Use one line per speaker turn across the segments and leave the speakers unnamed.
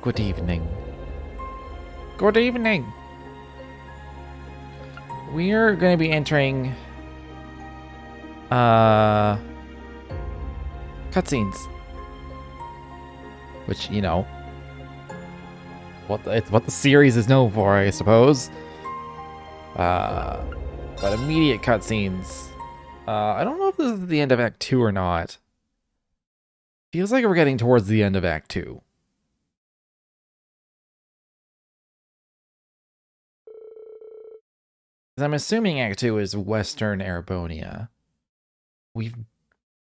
Good evening. Good evening. We're going to be entering cutscenes, which, you know, it's what the series is known for, I suppose. But immediate cutscenes. I don't know if this is the end of Act 2 or not. Feels like we're getting towards the end of Act 2. I'm assuming Act 2 is Western Erebonia. We've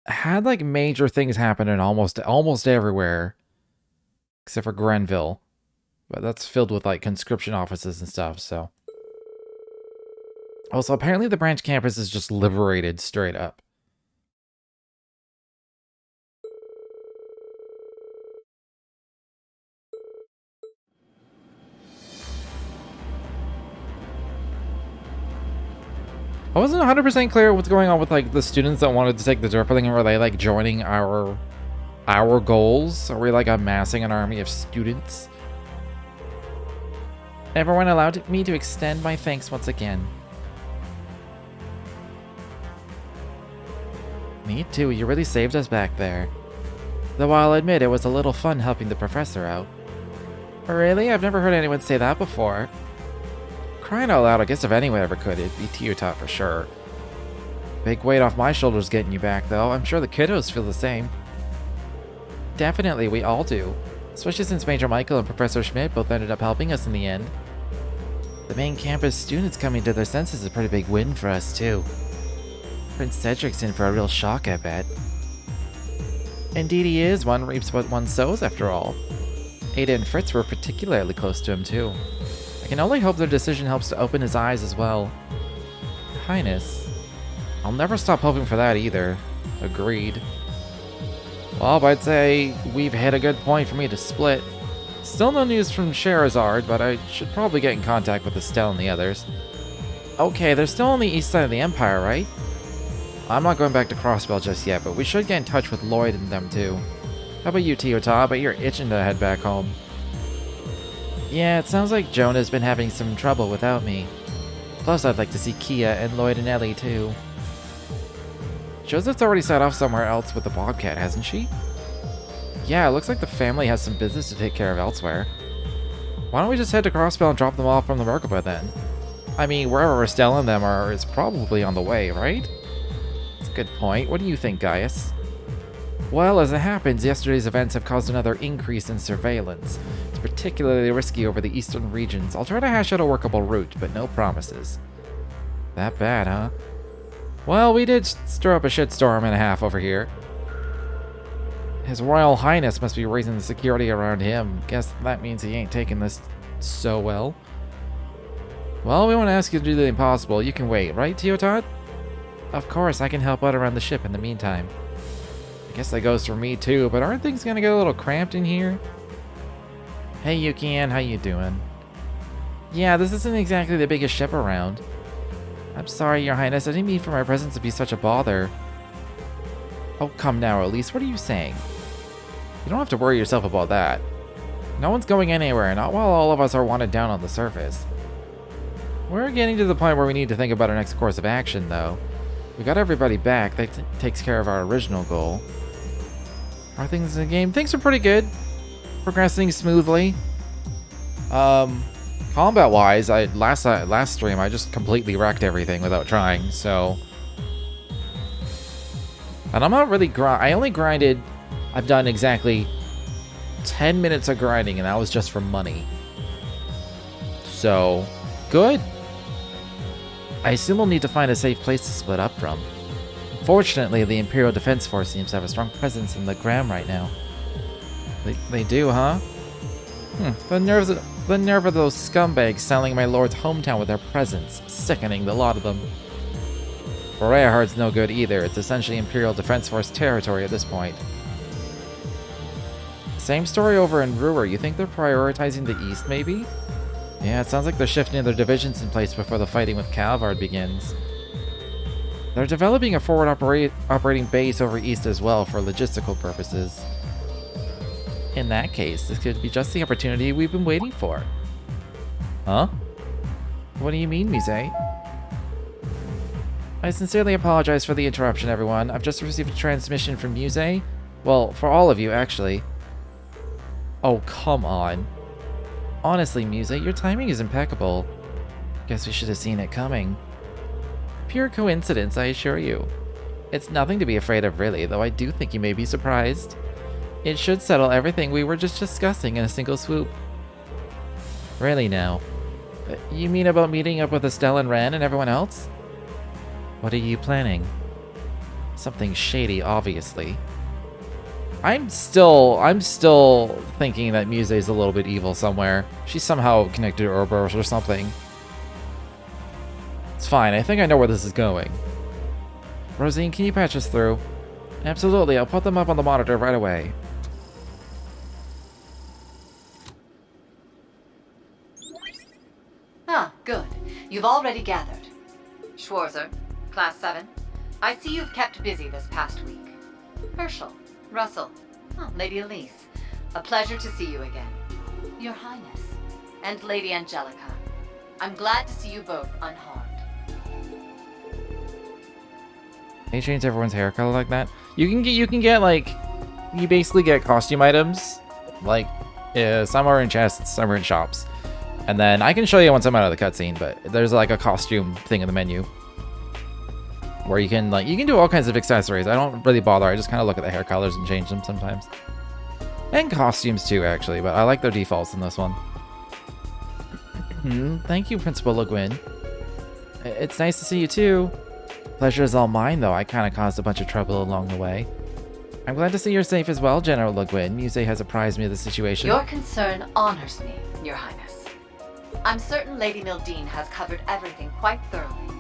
had like major things happen in almost everywhere, except for Grenville, but that's filled with like conscription offices and stuff. So, also apparently the branch campus is just liberated straight up. I wasn't 100% clear what's going on with like the students that wanted to take the Derpling. Were they like joining our goals? Are we like amassing an army of students? Everyone allowed me to extend my thanks once again. Me too, you really saved us back there. Though I'll admit it was a little fun helping the professor out. Really? I've never heard anyone say that before. Crying out loud, I guess if anyone ever could, it'd be TLoH for sure. Big weight off my shoulders getting you back, though. I'm sure the kiddos feel the same. Definitely, we all do. Especially since Major Michael and Professor Schmidt both ended up helping us in the end. The main campus students coming to their senses is a pretty big win for us, too. Prince Cedric's in for a real shock, I bet. Indeed he is. One reaps what one sows, after all. Ada and Fritz were particularly close to him, too. I can only hope their decision helps to open his eyes as well. Highness. I'll never stop hoping for that either. Agreed. Well, I'd say we've hit a good point for me to split. Still no news from Scheherazade, but I should probably get in contact with Estelle and the others. Okay, they're still on the east side of the Empire, right? I'm not going back to Crossbell just yet, but we should get in touch with Lloyd and them too. How about you, TLoH? But you're itching to head back home. Yeah, it sounds like Jonah's been having some trouble without me. Plus, I'd like to see Kia and Lloyd and Ellie, too. Joseph's already set off somewhere else with the Bobcat, hasn't she? Yeah, it looks like the family has some business to take care of elsewhere. Why don't we just head to Crossbell and drop them off from the Merkaba then? I mean, wherever Estelle and them are is probably on the way, right? That's a good point. What do you think, Gaius? Well, as it happens, yesterday's events have caused another increase in surveillance. It's particularly risky over the eastern regions. I'll try to hash out a workable route, but no promises. That bad, huh? Well, we did stir up a shitstorm and a half over here. His Royal Highness must be raising the security around him. Guess that means he ain't taking this so well. Well, we won't ask you to do the impossible. You can wait, right, TLoH? Of course, I can help out around the ship in the meantime. I guess that goes for me too, but aren't things gonna get a little cramped in here? Hey Yuki-An, how you doing? Yeah, this isn't exactly the biggest ship around. I'm sorry, Your Highness, I didn't mean for my presence to be such a bother. Oh, come now, Elise, what are you saying? You don't have to worry yourself about that. No one's going anywhere, not while all of us are wanted down on the surface. We're getting to the point where we need to think about our next course of action, though. We got everybody back. That takes care of our original goal. How are things in the game? Things are pretty good. Progressing smoothly. Combat-wise, last stream I just completely wrecked everything without trying. So, and I'm not really I only grinded. I've done exactly 10 minutes of grinding, and that was just for money. So, good. I assume we'll need to find a safe place to split up from. Fortunately, the Imperial Defense Force seems to have a strong presence in the Gram right now. They do, huh? The nerve of those scumbags selling my lord's hometown with their presence. Sickening, the lot of them. Rayhard's no good either. It's essentially Imperial Defense Force territory at this point. Same story over in Ruhr. You think they're prioritizing the east, maybe? Yeah, it sounds like they're shifting their divisions in place before the fighting with Calvard begins. They're developing a forward operating base over east as well for logistical purposes. In that case, this could be just the opportunity we've been waiting for. Huh? What do you mean, Mise? I sincerely apologize for the interruption, everyone. I've just received a transmission from Muse. Well, for all of you, actually. Oh, come on. Honestly, Muse, your timing is impeccable. Guess we should have seen it coming. Pure coincidence, I assure you. It's nothing to be afraid of, really, though I do think you may be surprised. It should settle everything we were just discussing in a single swoop. Really now? You mean about meeting up with Estelle and Ren and everyone else? What are you planning? Something shady, obviously. I'm still thinking that Muse is a little bit evil somewhere. She's somehow connected to Ouroboros or something. It's fine, I think I know where this is going. Rosine, can you patch us through? Absolutely, I'll put them up on the monitor right away.
Ah, good. You've already gathered. Schwarzer, Class 7. I see you've kept busy this past week. Herschel, Russell, Lady Elise. A pleasure to see you again. Your Highness, and Lady Angelica. I'm glad to see you both unharmed.
They change everyone's hair color like that. You can get like, you basically get costume items, like some are in chests, some are in shops, and then I can show you once I'm out of the cutscene. But there's like a costume thing in the menu where you can do all kinds of accessories. I don't really bother. I just kind of look at the hair colors and change them sometimes, and costumes too, actually. But I like their defaults in this one. Thank you, Principal Le Guin. It's nice to see you too. Pleasure is all mine, though. I kind of caused a bunch of trouble along the way. I'm glad to see you're safe as well, General Le Guin. Muse has apprised me of the situation.
Your concern honors me, Your Highness. I'm certain Lady Mildine has covered everything quite thoroughly,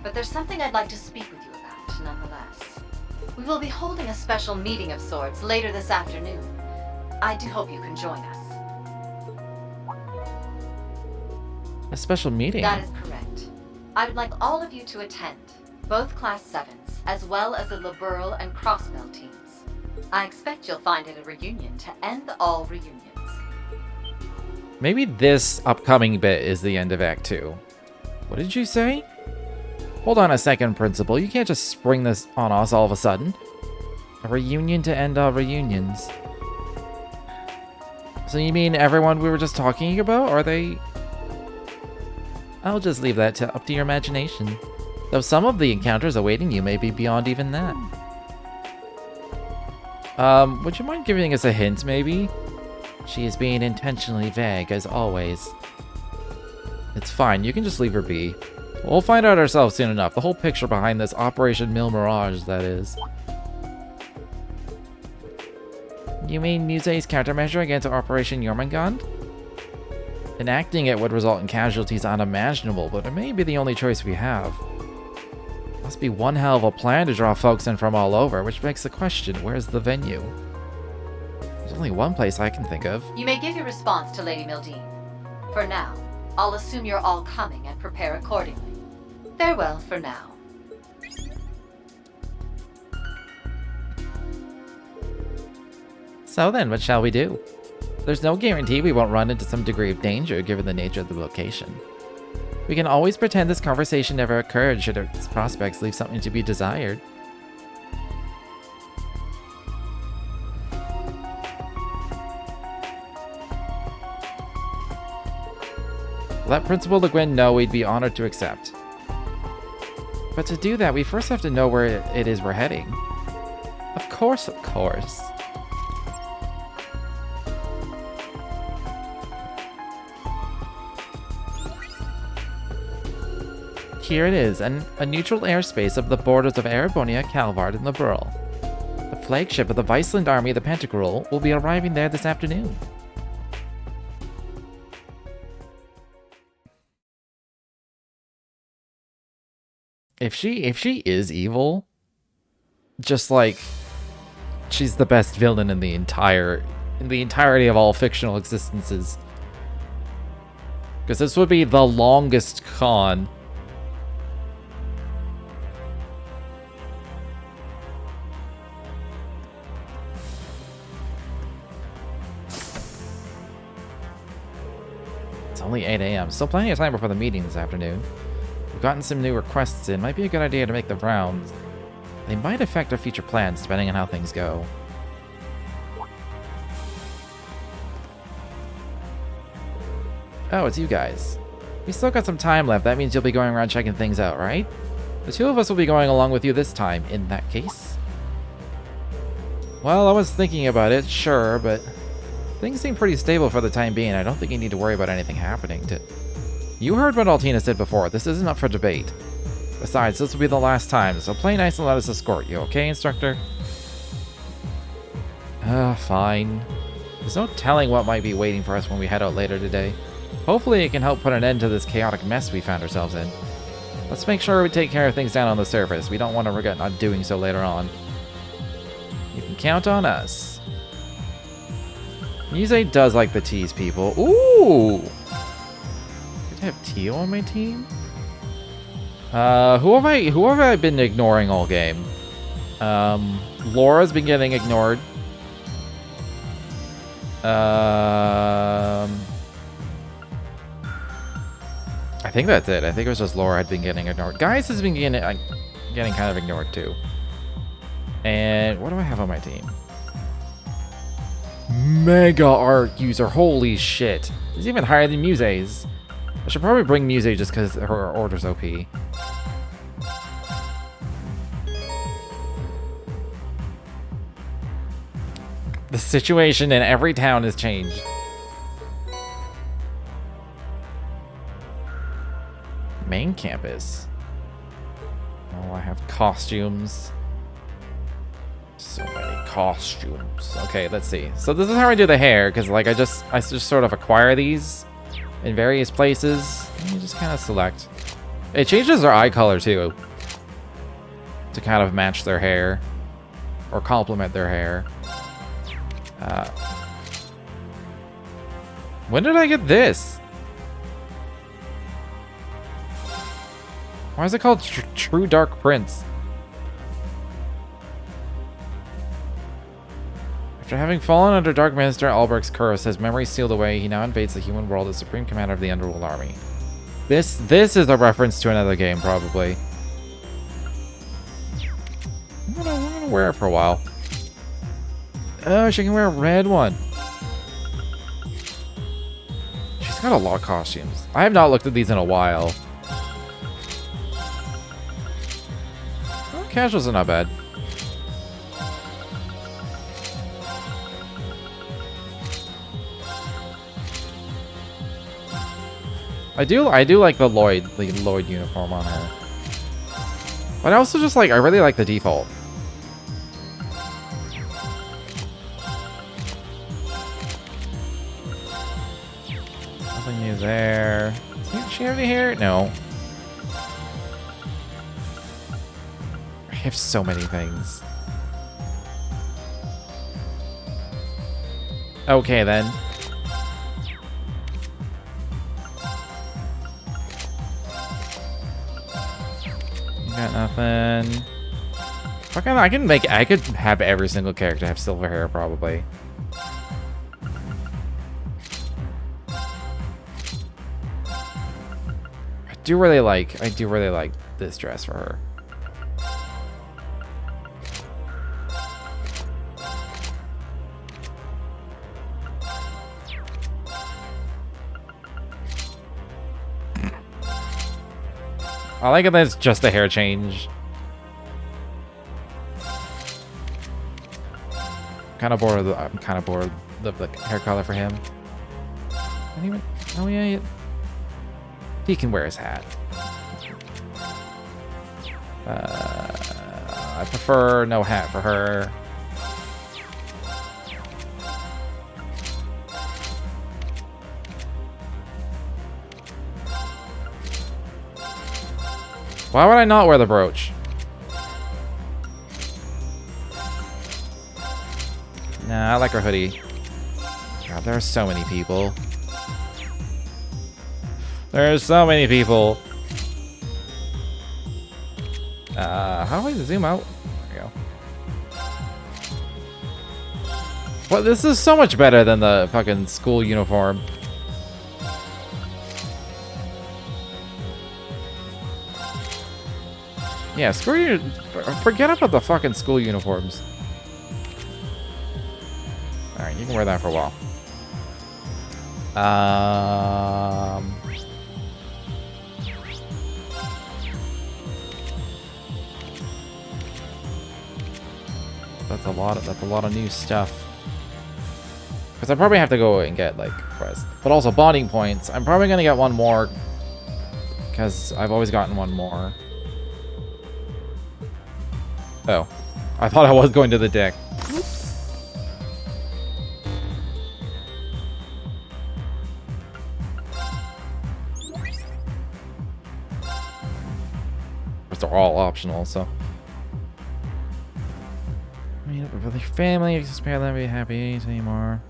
but there's something I'd like to speak with you about, nonetheless. We will be holding a special meeting of sorts later this afternoon. I do hope you can join us.
A special meeting?
That is correct. I would like all of you to attend. Both Class 7s, as well as the Liberal and Crossbell teams. I expect you'll find it a reunion to end all reunions.
Maybe this upcoming bit is the end of Act 2. What did you say? Hold on a second, Principal. You can't just spring this on us all of a sudden. A reunion to end all reunions. So you mean everyone we were just talking about? Are they... I'll just leave that up to your imagination. Though some of the encounters awaiting you may be beyond even that. Would you mind giving us a hint, maybe? She is being intentionally vague, as always. It's fine, you can just leave her be. We'll find out ourselves soon enough. The whole picture behind this Operation Mille Mirage, that is. You mean Muse's countermeasure against Operation Jormungand? Enacting it would result in casualties unimaginable, but it may be the only choice we have. Must be one hell of a plan to draw folks in from all over, which begs the question, where's the venue? There's only one place I can think of.
You may give your response to Lady Mildine. For now, I'll assume you're all coming and prepare accordingly. Farewell for now.
So then, what shall we do? There's no guarantee we won't run into some degree of danger given the nature of the location. We can always pretend this conversation never occurred should its prospects leave something to be desired. Let Principal Le Guin know we'd be honored to accept. But to do that, we first have to know where it is we're heading. Of course, of course. Here it is, a neutral airspace of the borders of Erebonia, Calvard, and Liberal. The flagship of the Viceland Army of the Pantagruel will be arriving there this afternoon. If she is evil, just like she's the best villain in the entirety of all fictional existences. Because this would be the longest con. only 8 a.m. Still plenty of time before the meeting this afternoon. We've gotten some new requests in. Might be a good idea to make the rounds. They might affect our future plans depending on how things go. Oh, it's you guys. We still got some time left. That means you'll be going around checking things out, right? The two of us will be going along with you this time, in that case. Well, I was thinking about it, sure, but things seem pretty stable for the time being. I don't think you need to worry about anything happening to... You heard what Altina said before. This isn't up for debate. Besides, this will be the last time, so play nice and let us escort you, okay, instructor? Fine. There's no telling what might be waiting for us when we head out later today. Hopefully it can help put an end to this chaotic mess we found ourselves in. Let's make sure we take care of things down on the surface. We don't want to regret not doing so later on. You can count on us. Muse does like the tease people. Ooh! Good to have Tio on my team? Who have I been ignoring all game? Laura's been getting ignored. I think that's it. I think it was just Laura had been getting ignored. Guys has been getting kind of ignored too. And what do I have on my team? Mega art user. Holy shit. He's even higher than Muse's. I should probably bring Muse just because her order's OP. The situation in every town has changed. Main campus. Oh, I have costumes. So many costumes. Okay, let's see. So this is how I do the hair, because like I just sort of acquire these in various places. And you just kind of select. It changes their eye color too, to kind of match their hair or complement their hair. When did I get this? Why is it called True Dark Prince? After having fallen under Dark Minister Albrecht's curse, his memory sealed away, he now invades the human world as Supreme Commander of the Underworld Army. This is a reference to another game, probably. I'm gonna wear it for a while. Oh, she can wear a red one. She's got a lot of costumes. I have not looked at these in a while. Oh, casuals are not bad. I do like the Lloyd uniform on her. But I also just like, I really like the default. Nothing new there. Does she have any hair? No. I have so many things. Okay then. Got nothing. Fucking, I could have every single character have silver hair probably. I do really like this dress for her. I like it that it's just a hair change. I'm kind of bored of the hair color for him. Oh yeah, he can wear his hat. I prefer no hat for her. Why would I not wear the brooch? Nah, I like her hoodie. God, there are so many people. There's so many people. How do I zoom out? There we go. Well, this is so much better than the fucking school uniform. Yeah, screw you. Forget about the fucking school uniforms. Alright, you can wear that for a while. That's a lot of new stuff. Because I probably have to go and get like quest, but also bonding points. I'm probably gonna get one more because I've always gotten one more. Oh, I thought I was going to the deck. Oops. They're all optional, so. Meet up with your family, expect them to be happy anymore.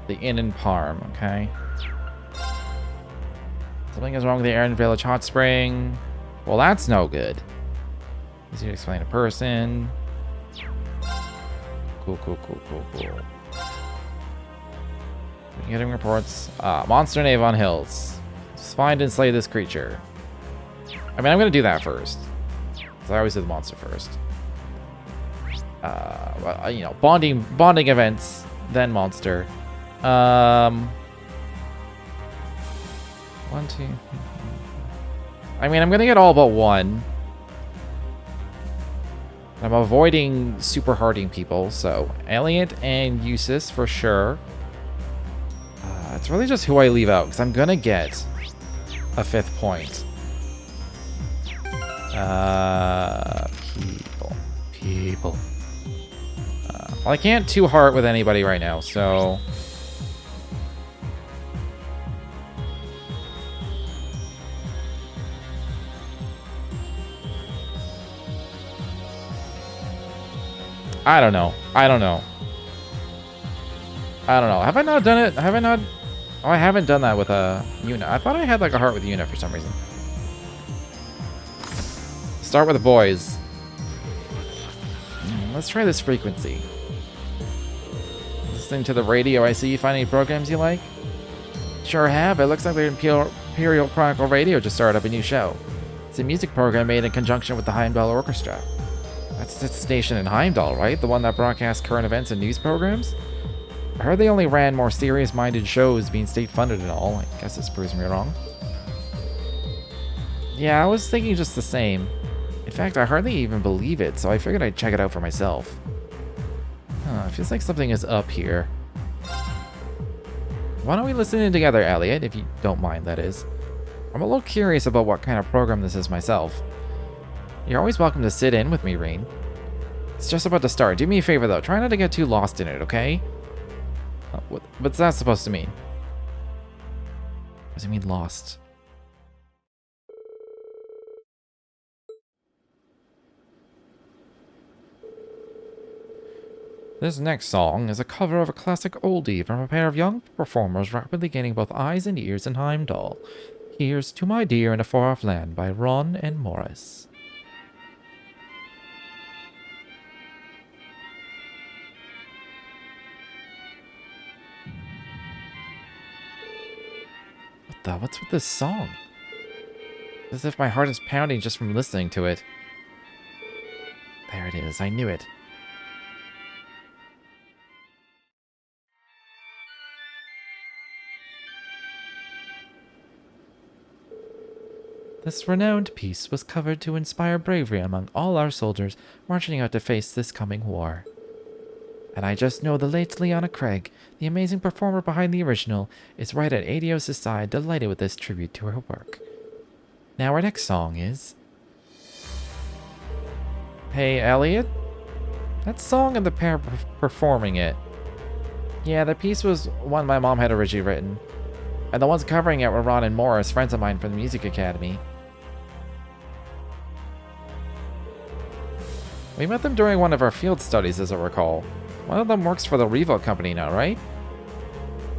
The inn in Parm, okay. Something is wrong with the Aaron Village Hot Spring. Well, that's no good. Easy to explain to person. Cool. Getting reports. Monster in Avon Hills. Just find and slay this creature. I mean, I'm gonna do that first. Because I always do the monster first. You know, bonding events, then monster. 1, 2. I mean, I'm gonna get all but one. I'm avoiding super harding people, so Elliot and Eustace for sure. It's really just who I leave out, because I'm gonna get a 5th point. People. Well, I can't 2-heart with anybody right now, so... I don't know. Have I not done it? Have I not? Oh, I haven't done that with a Yuna. I thought I had like a heart with Yuna for some reason. Start with the boys. Let's try this frequency. Listening to the radio, I see you find any programs you like? Sure have. It looks like the Imperial Chronicle Radio just started up a new show. It's a music program made in conjunction with the Heimdall Orchestra. That's the station in Heimdall, right? The one that broadcasts current events and news programs? I heard they only ran more serious-minded shows, being state-funded and all. I guess this proves me wrong. Yeah, I was thinking just the same. In fact, I hardly even believe it, so I figured I'd check it out for myself. It feels like something is up here. Why don't we listen in together, Elliot, if you don't mind, that is. I'm a little curious about what kind of program this is myself. You're always welcome to sit in with me, Rain. It's just about to start. Do me a favor, though. Try not to get too lost in it, okay? What's that supposed to mean? What does it mean, lost? This next song is a cover of a classic oldie from a pair of young performers rapidly gaining both eyes and ears in Heimdall. Here's To My Dear in a Far Off Land by Ron and Morris. What's with this song? As if my heart is pounding just from listening to it. There it is, I knew it. This renowned piece was covered to inspire bravery among all our soldiers marching out to face this coming war. And I just know the late Leona Craig, the amazing performer behind the original, is right at Adios' side, delighted with this tribute to her work. Now our next song is... Hey, Elliot? That song and the pair performing it. Yeah, the piece was one my mom had originally written. And the ones covering it were Ron and Morris, friends of mine from the Music Academy. We met them during one of our field studies, as I recall. One of them works for the Revo company now, right?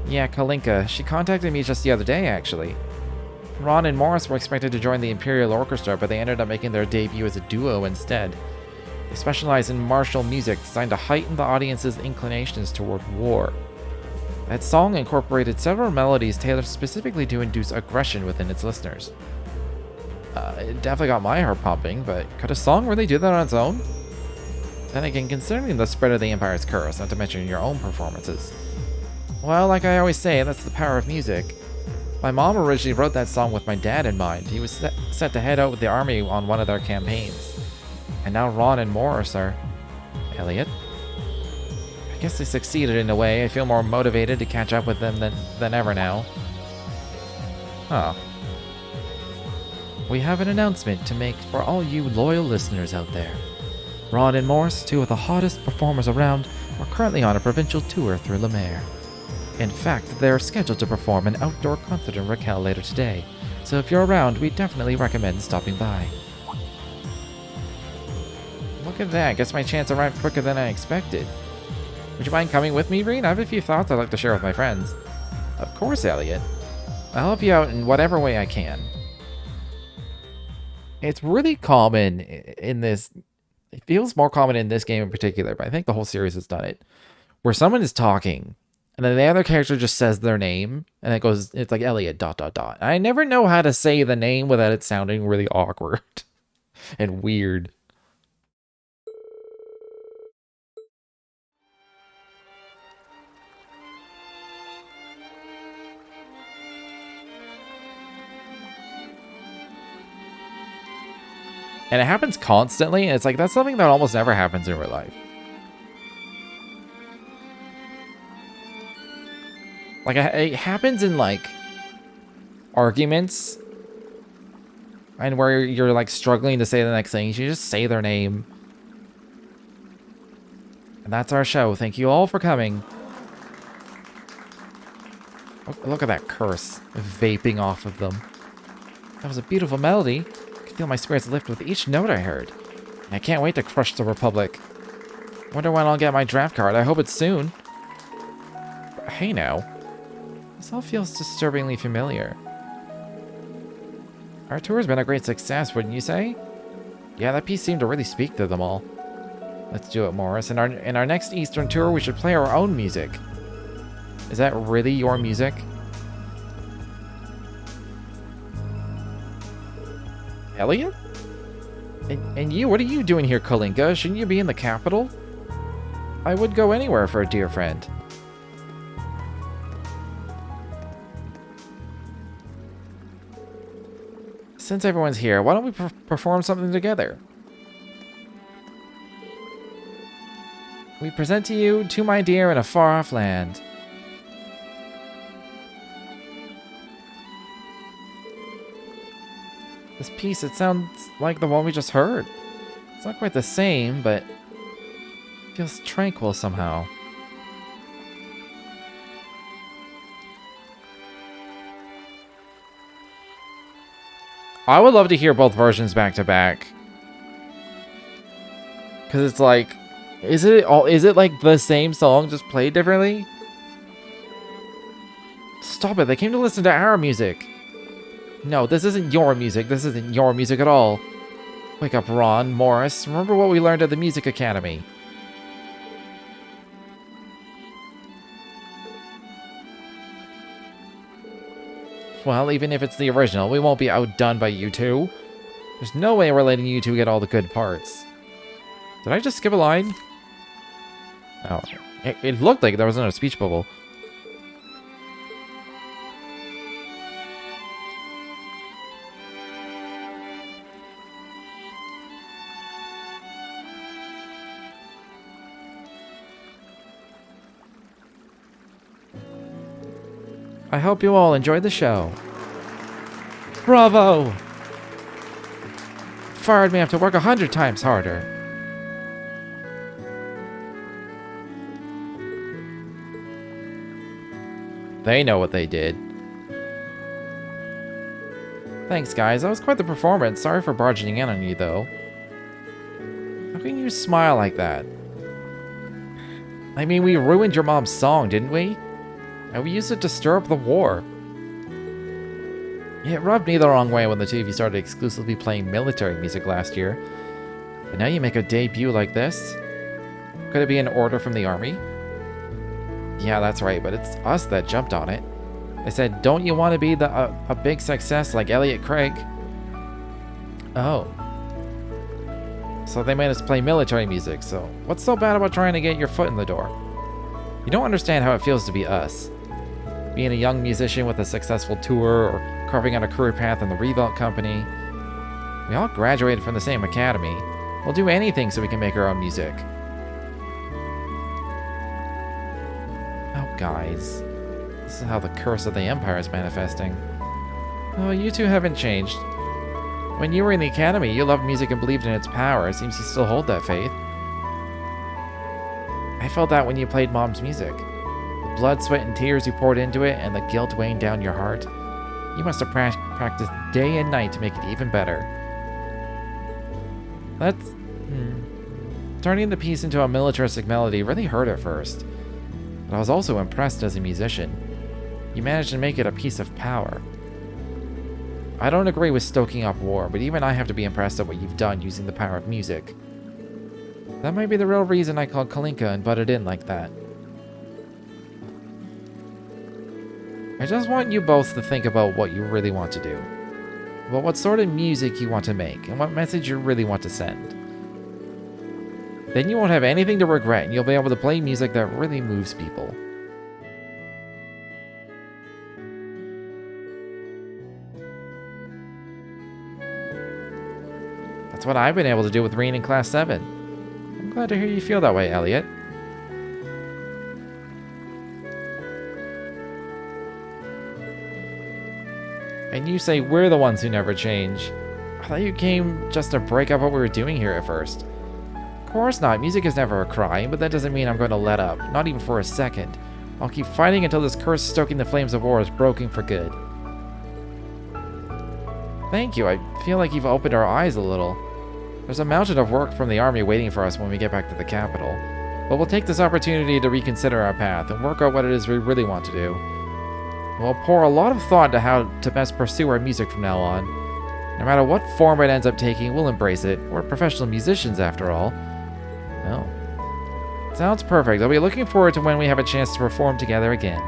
Yeah, Kalinka. She contacted me just the other day, actually. Ron and Morris were expected to join the Imperial Orchestra, but they ended up making their debut as a duo instead. They specialize in martial music designed to heighten the audience's inclinations toward war. That song incorporated several melodies tailored specifically to induce aggression within its listeners. It definitely got my heart pumping, but could a song really do that on its own? Then again, considering the spread of the Empire's curse, not to mention your own performances. Well, like I always say, that's the power of music. My mom originally wrote that song with my dad in mind. He was set to head out with the army on one of their campaigns. And now Ron and Morris are... Elliot? I guess they succeeded in a way. I feel more motivated to catch up with them than ever now. Huh. We have an announcement to make for all you loyal listeners out there. Ron and Morris, two of the hottest performers around, are currently on a provincial tour through Le Maire. In fact, they're scheduled to perform an outdoor concert in Raquel later today, so if you're around, we definitely recommend stopping by. Look at that, guess my chance arrived quicker than I expected. Would you mind coming with me, Reen? I have a few thoughts I'd like to share with my friends. Of course, Elliot. I'll help you out in whatever way I can. It's really common in this... It feels more common in this game in particular, but I think the whole series has done it. Where someone is talking, and then the other character just says their name, and it's like Elliot, ... I never know how to say the name without it sounding really awkward and weird. And it happens constantly, and it's like, that's something that almost never happens in real life. Like, it happens in, like, arguments. And where you're, like, struggling to say the next thing. You should just say their name. And that's our show. Thank you all for coming. Look at that curse vaping off of them. That was a beautiful melody. I could feel my spirits lift with each note I heard. And I can't wait to crush the Republic. Wonder when I'll get my draft card. I hope it's soon. But hey now. This all feels disturbingly familiar. Our tour's been a great success, wouldn't you say? Yeah, that piece seemed to really speak to them all. Let's do it, Morris. In our next Eastern tour, we should play our own music. Is that really your music? Elliot? And you, what are you doing here, Kalinka? Shouldn't you be in the capital? I would go anywhere for a dear friend. Since everyone's here, why don't we perform something together? We present to you, To My Dear in a Far-Off Land. This piece, it sounds like the one we just heard. It's not quite the same, but it feels tranquil somehow. I would love to hear both versions back to back. Cause it's like, is it like the same song just played differently? Stop it, they came to listen to our music. No, this isn't your music. This isn't your music at all. Wake up, Ron, Morris. Remember what we learned at the Music Academy. Well, even if it's the original, we won't be outdone by you two. There's no way we're letting you two get all the good parts. Did I just skip a line? Oh, it looked like there was another speech bubble. I hope you all enjoyed the show. Bravo! Fired me have to work 100 times harder. They know what they did. Thanks, guys. That was quite the performance. Sorry for barging in on you, though. How can you smile like that? I mean, we ruined your mom's song, didn't we? And we used it to stir up the war. It rubbed me the wrong way when the two of you started exclusively playing military music last year. But now you make a debut like this? Could it be an order from the army? Yeah, that's right, but it's us that jumped on it. They said, don't you want to be a big success like Elliot Craig? Oh. So they made us play military music, so what's so bad about trying to get your foot in the door? You don't understand how it feels to be us. Being a young musician with a successful tour, or carving out a career path in the Revolt Company. We all graduated from the same academy. We'll do anything so we can make our own music. Oh, guys. This is how the curse of the Empire is manifesting. Oh, you two haven't changed. When you were in the academy, you loved music and believed in its power. It seems you still hold that faith. I felt that when you played Mom's music. The blood, sweat, and tears you poured into it, and the guilt weighing down your heart. You must have practiced day and night to make it even better. That's... Turning the piece into a militaristic melody really hurt at first. But I was also impressed as a musician. You managed to make it a piece of power. I don't agree with stoking up war, but even I have to be impressed at what you've done using the power of music. That might be the real reason I called Kalinka and butted in like that. I just want you both to think about what you really want to do. About what sort of music you want to make, and what message you really want to send. Then you won't have anything to regret, and you'll be able to play music that really moves people. That's what I've been able to do with Reen in Class 7. I'm glad to hear you feel that way, Elliot. And you say we're the ones who never change. I thought you came just to break up what we were doing here at first. Of course not. Music is never a crime, but that doesn't mean I'm going to let up. Not even for a second. I'll keep fighting until this curse stoking the flames of war is broken for good. Thank you. I feel like you've opened our eyes a little. There's a mountain of work from the army waiting for us when we get back to the capital. But we'll take this opportunity to reconsider our path and work out what it is we really want to do. We'll pour a lot of thought into how to best pursue our music from now on. No matter what form it ends up taking, we'll embrace it. We're professional musicians, after all. Oh. Sounds perfect. I'll be looking forward to when we have a chance to perform together again.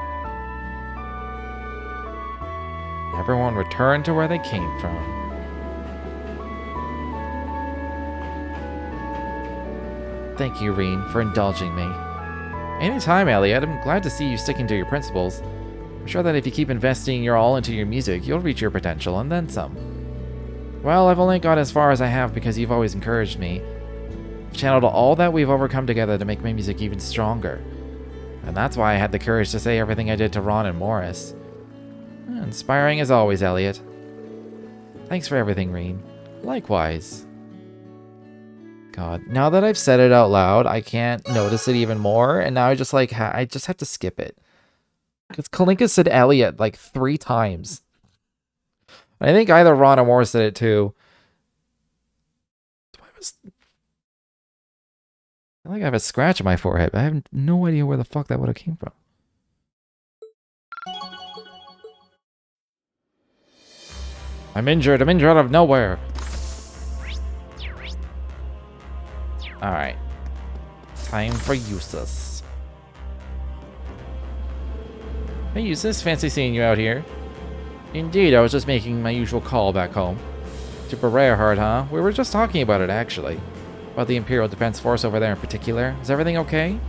Everyone returned to where they came from. Thank you, Reen, for indulging me. Anytime, Elliot. I'm glad to see you sticking to your principles. I'm sure that if you keep investing your all into your music, you'll reach your potential and then some. Well, I've only got as far as I have because you've always encouraged me. I've channeled all that we've overcome together to make my music even stronger. And that's why I had the courage to say everything I did to Ron and Morris. Inspiring as always, Elliot. Thanks for everything, Reen. Likewise. God, now that I've said it out loud, I can't notice it even more, and now I just I just have to skip it. Because Kalinka said Elliot like 3 times. I think either Ron or Morris said it too. I feel like I have a scratch on my forehead, but I have no idea where the fuck that would have came from. I'm injured out of nowhere. Alright. Time for Eustace. Hey Eustace, fancy seeing you out here. Indeed, I was just making my usual call back home. To Bereahard, huh? We were just talking about it, actually. About the Imperial Defense Force over there in particular. Is everything okay?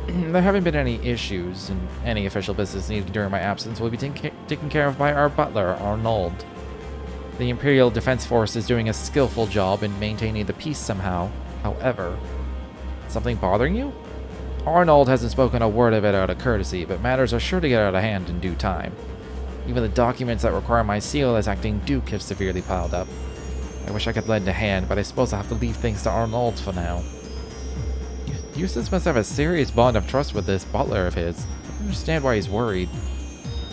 There haven't been any issues, and any official business needed during my absence will be taken care of by our butler, Arnold. The Imperial Defense Force is doing a skillful job in maintaining the peace somehow. However, something bothering you? Arnold hasn't spoken a word of it out of courtesy, but matters are sure to get out of hand in due time. Even the documents that require my seal as acting Duke have severely piled up. I wish I could lend a hand, but I suppose I'll have to leave things to Arnold for now. Eustace must have a serious bond of trust with this butler of his. I don't understand why he's worried.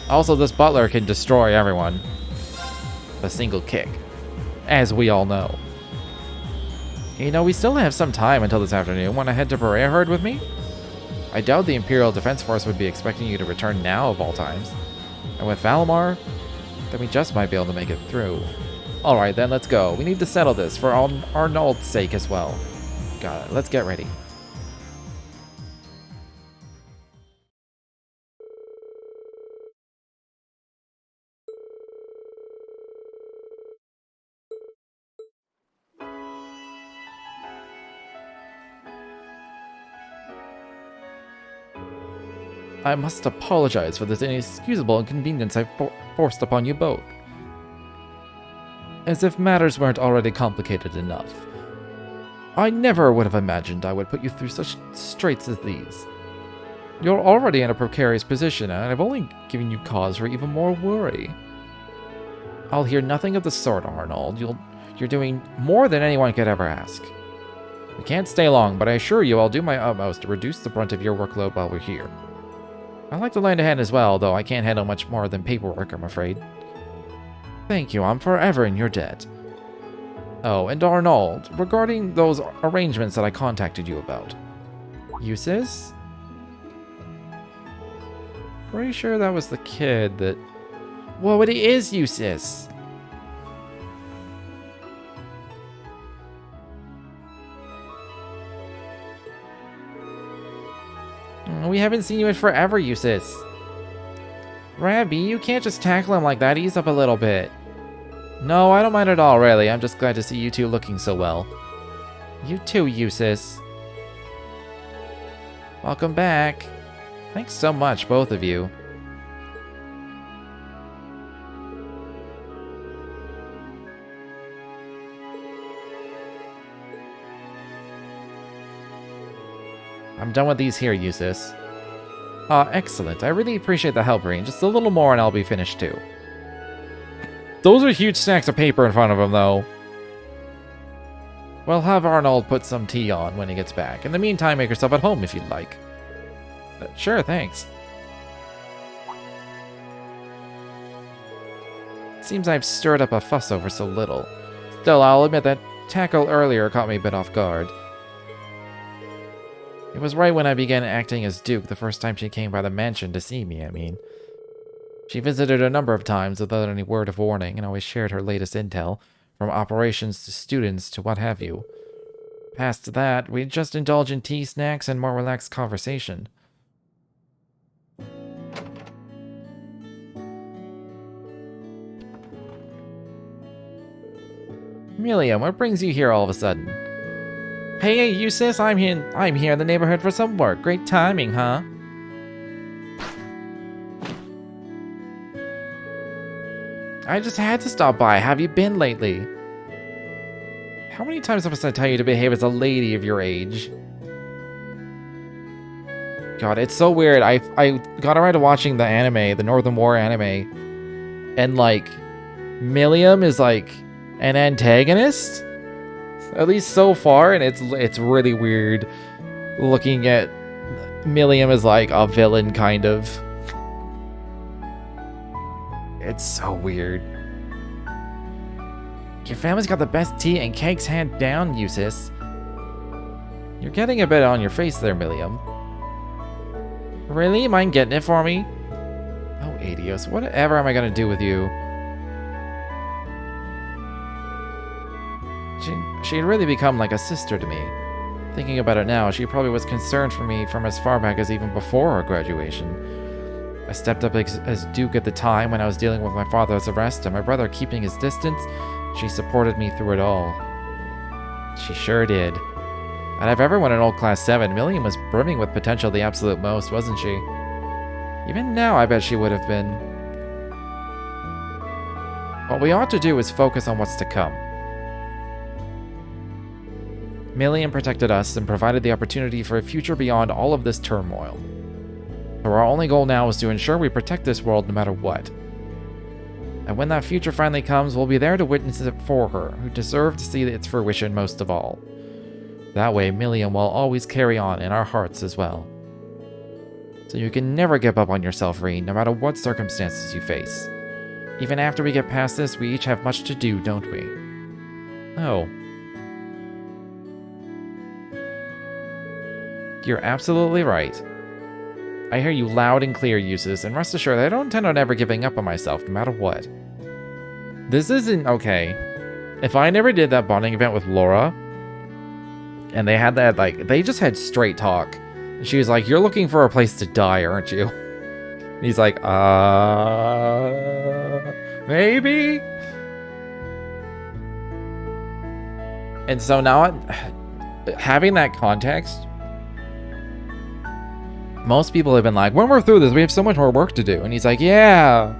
Also, this butler can destroy everyone. A single kick. As we all know. You know, we still have some time until this afternoon. Want to head to Bereahard with me? I doubt the Imperial Defense Force would be expecting you to return now of all times. And with Valimar, then we just might be able to make it through. Alright then, let's go. We need to settle this for Arnold's sake as well. Got it. Let's get ready. I must apologize for this inexcusable inconvenience I forced upon you both. As if matters weren't already complicated enough. I never would have imagined I would put you through such straits as these. You're already in a precarious position, and I've only given you cause for even more worry. I'll hear nothing of the sort, Arnold. You're doing more than anyone could ever ask. We can't stay long, but I assure you I'll do my utmost to reduce the brunt of your workload while we're here. I'd like to lend a hand as well, though I can't handle much more than paperwork, I'm afraid. Thank you, I'm forever in your debt. Oh, and Arnold, regarding those arrangements that I contacted you about. Eustace? Pretty sure that was the kid that... Whoa, it is Eustace! We haven't seen you in forever, Eustace. Rabbi, you can't just tackle him like that. Ease up a little bit. No, I don't mind at all, really. I'm just glad to see you two looking so well. You too, Eustace. Welcome back. Thanks so much, both of you. I'm done with these here, Eustace. Excellent. I really appreciate the help, Reen. Just a little more and I'll be finished too. Those are huge stacks of paper in front of him, though. Well, have Arnold put some tea on when he gets back. In the meantime, make yourself at home if you'd like. Sure, thanks. Seems I've stirred up a fuss over so little. Still, I'll admit that tackle earlier caught me a bit off guard. It was right when I began acting as Duke the first time she came by the mansion to see me, I mean. She visited a number of times without any word of warning and always shared her latest intel, from operations to students to what have you. Past that, we'd just indulge in tea, snacks, and more relaxed conversation. Milliam, what brings you here all of a sudden? Hey, Eustace, I'm here in the neighborhood for some work. Great timing, huh? I just had to stop by. Have you been lately? How many times must I tell you to behave as a lady of your age? God, it's so weird. I got around to watching the anime, the Northern War anime, and like, Milliam is like an antagonist, at least so far, and it's really weird looking at Milliam as like a villain, kind of. It's so weird. Your family's got the best tea and cakes hand down, Eustace. You're getting a bit on your face there, Milliam. Really? Mind getting it for me? Oh, Adios, whatever am I gonna do with you? She'd really become like a sister to me. Thinking about it now, she probably was concerned for me from as far back as even before our graduation. I stepped up as Duke at the time when I was dealing with my father's arrest and my brother keeping his distance. She supported me through it all. She sure did. Out of everyone in old Class 7, Milliam was brimming with potential the absolute most, wasn't she? Even now, I bet she would have been. What we ought to do is focus on what's to come. Milliam protected us and provided the opportunity for a future beyond all of this turmoil. So our only goal now is to ensure we protect this world no matter what. And when that future finally comes, we'll be there to witness it for her, who deserved to see its fruition most of all. That way, Milliam will always carry on in our hearts as well. So you can never give up on yourself, Reen, no matter what circumstances you face. Even after we get past this, we each have much to do, don't we? Oh. You're absolutely right. I hear you loud and clear, Eustace, and rest assured I don't intend on ever giving up on myself, no matter what. This isn't okay. If I never did that bonding event with Laura, and they had that, like, they just had straight talk. She was like, you're looking for a place to die, aren't you? And he's like, maybe? And so now, having that context, Most people have been like, when we're through this, we have so much more work to do. And he's like, yeah,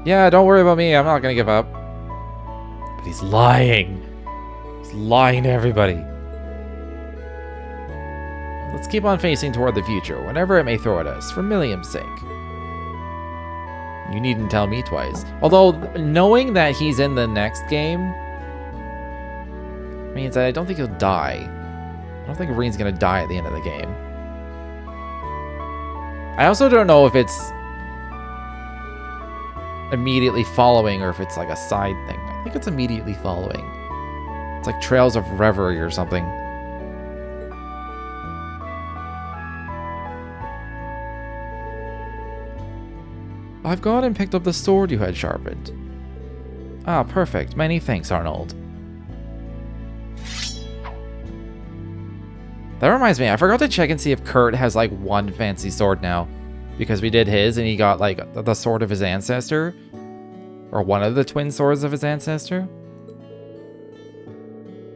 don't worry about me. I'm not going to give up. But he's lying. He's lying to everybody. Let's keep on facing toward the future, whatever it may throw at us, for Milliam's sake. You needn't tell me twice. Although, knowing that he's in the next game means that I don't think he'll die. I don't think Reen's gonna die at the end of the game. I also don't know if it's immediately following or if it's like a side thing. I think it's immediately following. It's like Trails of Reverie or something. I've gone and picked up the sword you had sharpened. Ah, perfect. Many thanks, Arnold. That reminds me, I forgot to check and see if Kurt has like one fancy sword now. Because we did his and he got like the sword of his ancestor. Or one of the twin swords of his ancestor.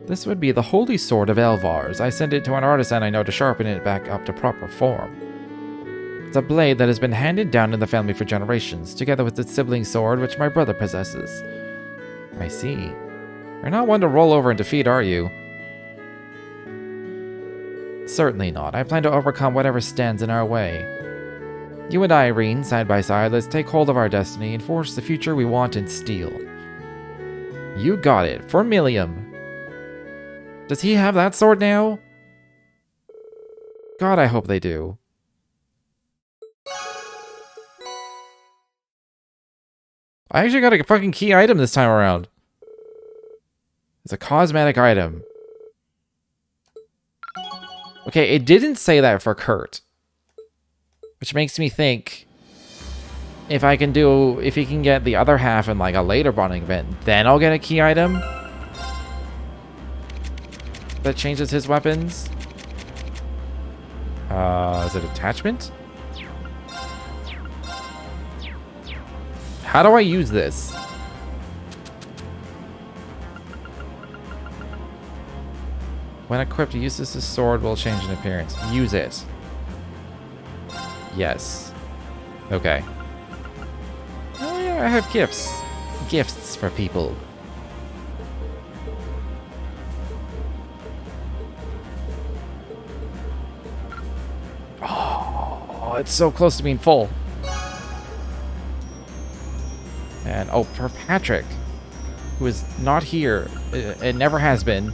This would be the Holy Sword of Elvars. I sent it to an artisan I know to sharpen it back up to proper form. It's a blade that has been handed down in the family for generations, together with its sibling sword, which my brother possesses. I see. You're not one to roll over and defeat, are you? Certainly not. I plan to overcome whatever stands in our way. You and I, Irene, side by side, let's take hold of our destiny and forge the future we want in steel. You got it. For Milliam. Does he have that sword now? God, I hope they do. I actually got a fucking key item this time around. It's a cosmetic item. Okay, it didn't say that for Kurt. Which makes me think if he can get the other half in like a later bonding event, then I'll get a key item that changes his weapons. Is it attachment? How do I use this? When equipped, uses this sword will change in appearance. Use it. Yes. Okay. Oh yeah, I have gifts. Gifts for people. Oh, it's so close to being full. And, oh, for Patrick, who is not here. It never has been.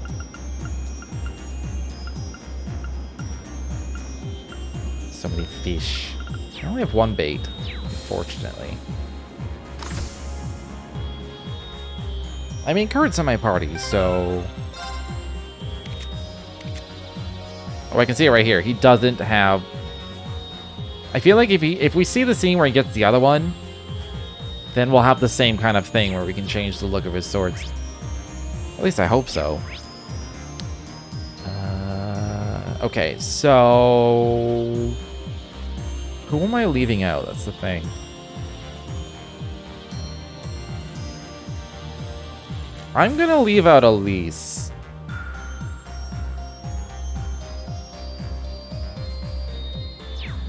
So many fish. I only have one bait, unfortunately. I mean, Kurt's in my party, so... Oh, I can see it right here. He doesn't have... I feel like if we see the scene where he gets the other one, then we'll have the same kind of thing where we can change the look of his swords. At least I hope so. Okay, so... Who am I leaving out? That's the thing. I'm gonna leave out Elise.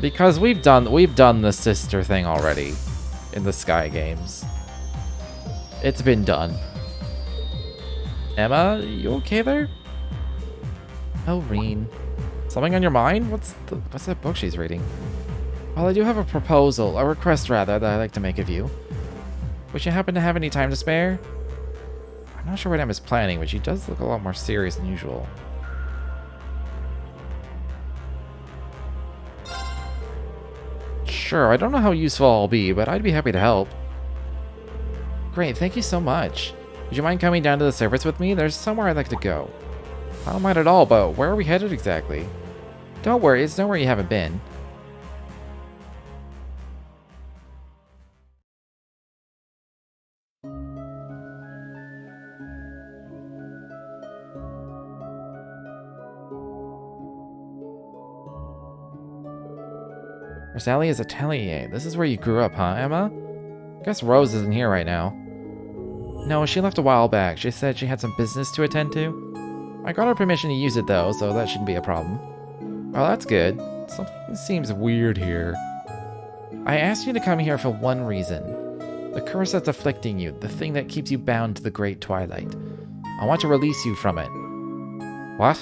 Because we've done the sister thing already in the Sky games. It's been done. Emma, you okay there? Oh, Reen. Something on your mind? What's that book she's reading? Well, I do have a proposal, a request rather, that I'd like to make of you. Would you happen to have any time to spare? I'm not sure what Emma's planning, but she does look a lot more serious than usual. Sure, I don't know how useful I'll be, but I'd be happy to help. Great, thank you so much. Would you mind coming down to the surface with me? There's somewhere I'd like to go. I don't mind at all, but where are we headed exactly? Don't worry, it's nowhere you haven't been. Rosalia's Atelier. This is where you grew up, huh, Emma? Guess Rose isn't here right now. No, she left a while back. She said she had some business to attend to. I got her permission to use it, though, so that shouldn't be a problem. Oh, that's good. Something seems weird here. I asked you to come here for one reason. The curse that's afflicting you, the thing that keeps you bound to the Great Twilight. I want to release you from it. What?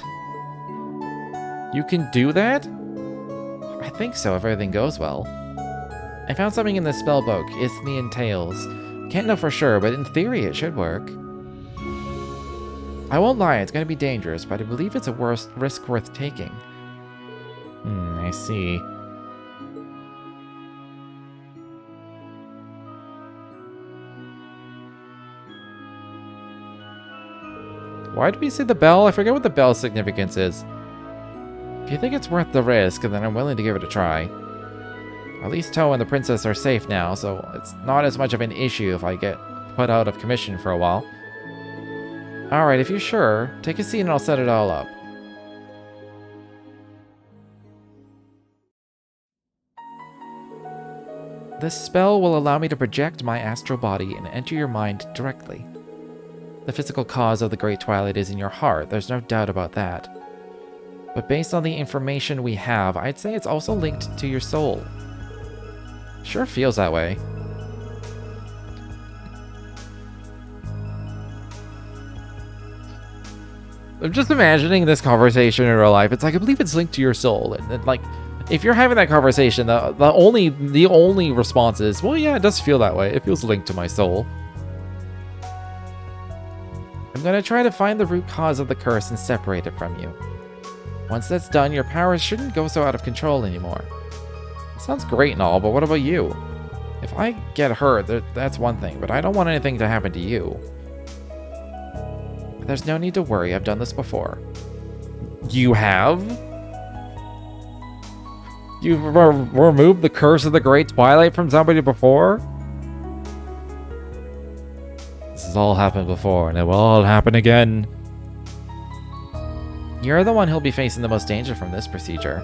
You can do that? I think so, if everything goes well. I found something in the spellbook, Isthmian Tales. Can't know for sure, but in theory it should work. I won't lie, it's going to be dangerous, but I believe it's a risk worth taking. I see. Why did we say the bell? I forget what the bell's significance is. If you think it's worth the risk, then I'm willing to give it a try. At least Toe and the princess are safe now, so it's not as much of an issue if I get put out of commission for a while. Alright, if you're sure, take a seat and I'll set it all up. This spell will allow me to project my astral body and enter your mind directly. The physical cause of the Great Twilight is in your heart, there's no doubt about that. But based on the information we have, I'd say it's also linked to your soul. Sure feels that way. I'm just imagining this conversation in real life. It's like, I believe it's linked to your soul. And like, if you're having that conversation, the only response is, well, yeah, it does feel that way. It feels linked to my soul. I'm gonna try to find the root cause of the curse and separate it from you. Once that's done, your powers shouldn't go so out of control anymore. Sounds great and all, but what about you? If I get hurt, that's one thing, but I don't want anything to happen to you. But there's no need to worry, I've done this before. You have? You've removed the curse of the Great Twilight from somebody before? This has all happened before, and it will all happen again. You're the one who'll be facing the most danger from this procedure.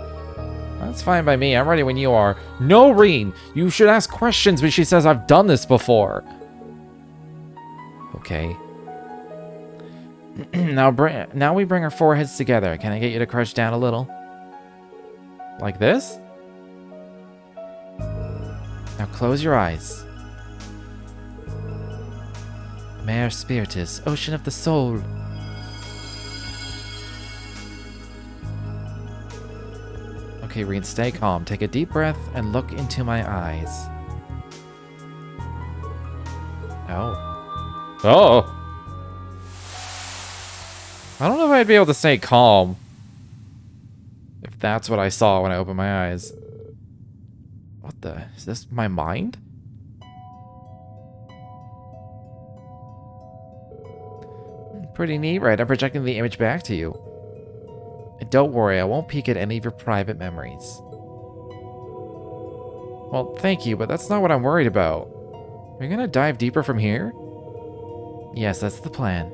That's fine by me. I'm ready when you are. No, Reen! You should ask questions when she says I've done this before. Okay. Now we bring our foreheads together. Can I get you to crouch down a little? Like this? Now close your eyes. Mare Spiritus, Ocean of the Soul. Okay, Reen, stay calm. Take a deep breath and look into my eyes. Oh. Oh! I don't know if I'd be able to stay calm. If that's what I saw when I opened my eyes. What the? Is this my mind? Pretty neat, right? I'm projecting the image back to you. And don't worry, I won't peek at any of your private memories. Well, thank you, but that's not what I'm worried about. Are you gonna dive deeper from here? Yes, that's the plan.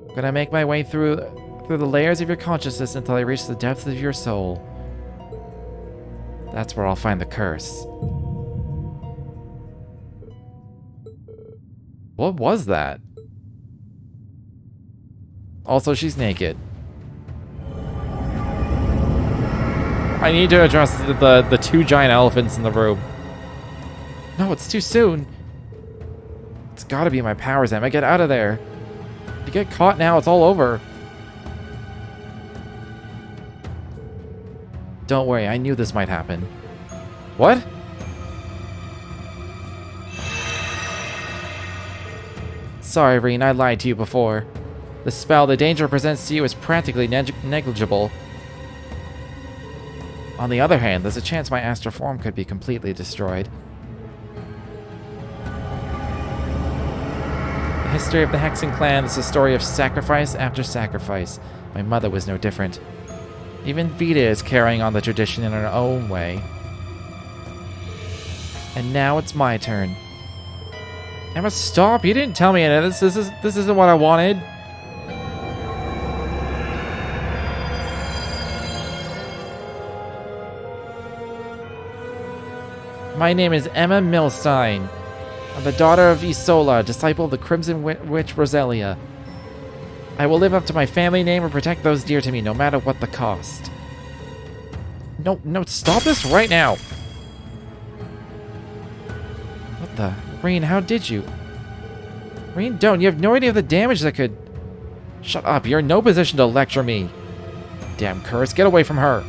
I'm gonna make my way through the layers of your consciousness until I reach the depths of your soul. That's where I'll find the curse. What was that? Also, she's naked. I need to address the two giant elephants in the room. No, it's too soon. It's gotta be my powers, Emma. Get out of there. If you get caught now, it's all over. Don't worry, I knew this might happen. What? Sorry, Reen, I lied to you before. The spell the danger presents to you is practically negligible. On the other hand, there's a chance my astral form could be completely destroyed. The history of the Hexen clan is a story of sacrifice after sacrifice. My mother was no different. Even Vita is carrying on the tradition in her own way. And now it's my turn. Emma, stop! You didn't tell me any of this. This isn't what I wanted. My name is Emma Milstein. I'm the daughter of Isola, disciple of the Crimson Witch Roselia. I will live up to my family name and protect those dear to me, no matter what the cost. No, no, stop this right now! What the? Rain, how did you? Rain, don't. You have no idea of the damage that could... Shut up, you're in no position to lecture me. Damn curse, get away from her.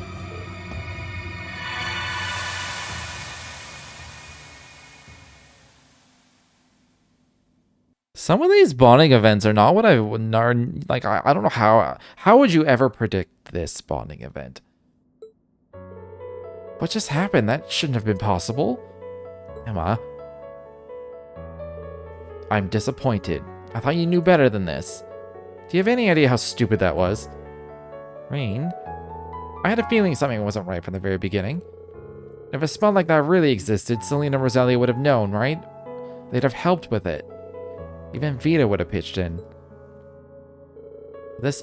Some of these bonding events are not what I would... Like, I don't know how... How would you ever predict this bonding event? What just happened? That shouldn't have been possible. Emma. I'm disappointed. I thought you knew better than this. Do you have any idea how stupid that was? Rain? I had a feeling something wasn't right from the very beginning. If a spell like that really existed, Selena and Rosalia would have known, right? They'd have helped with it. Even Vita would have pitched in. This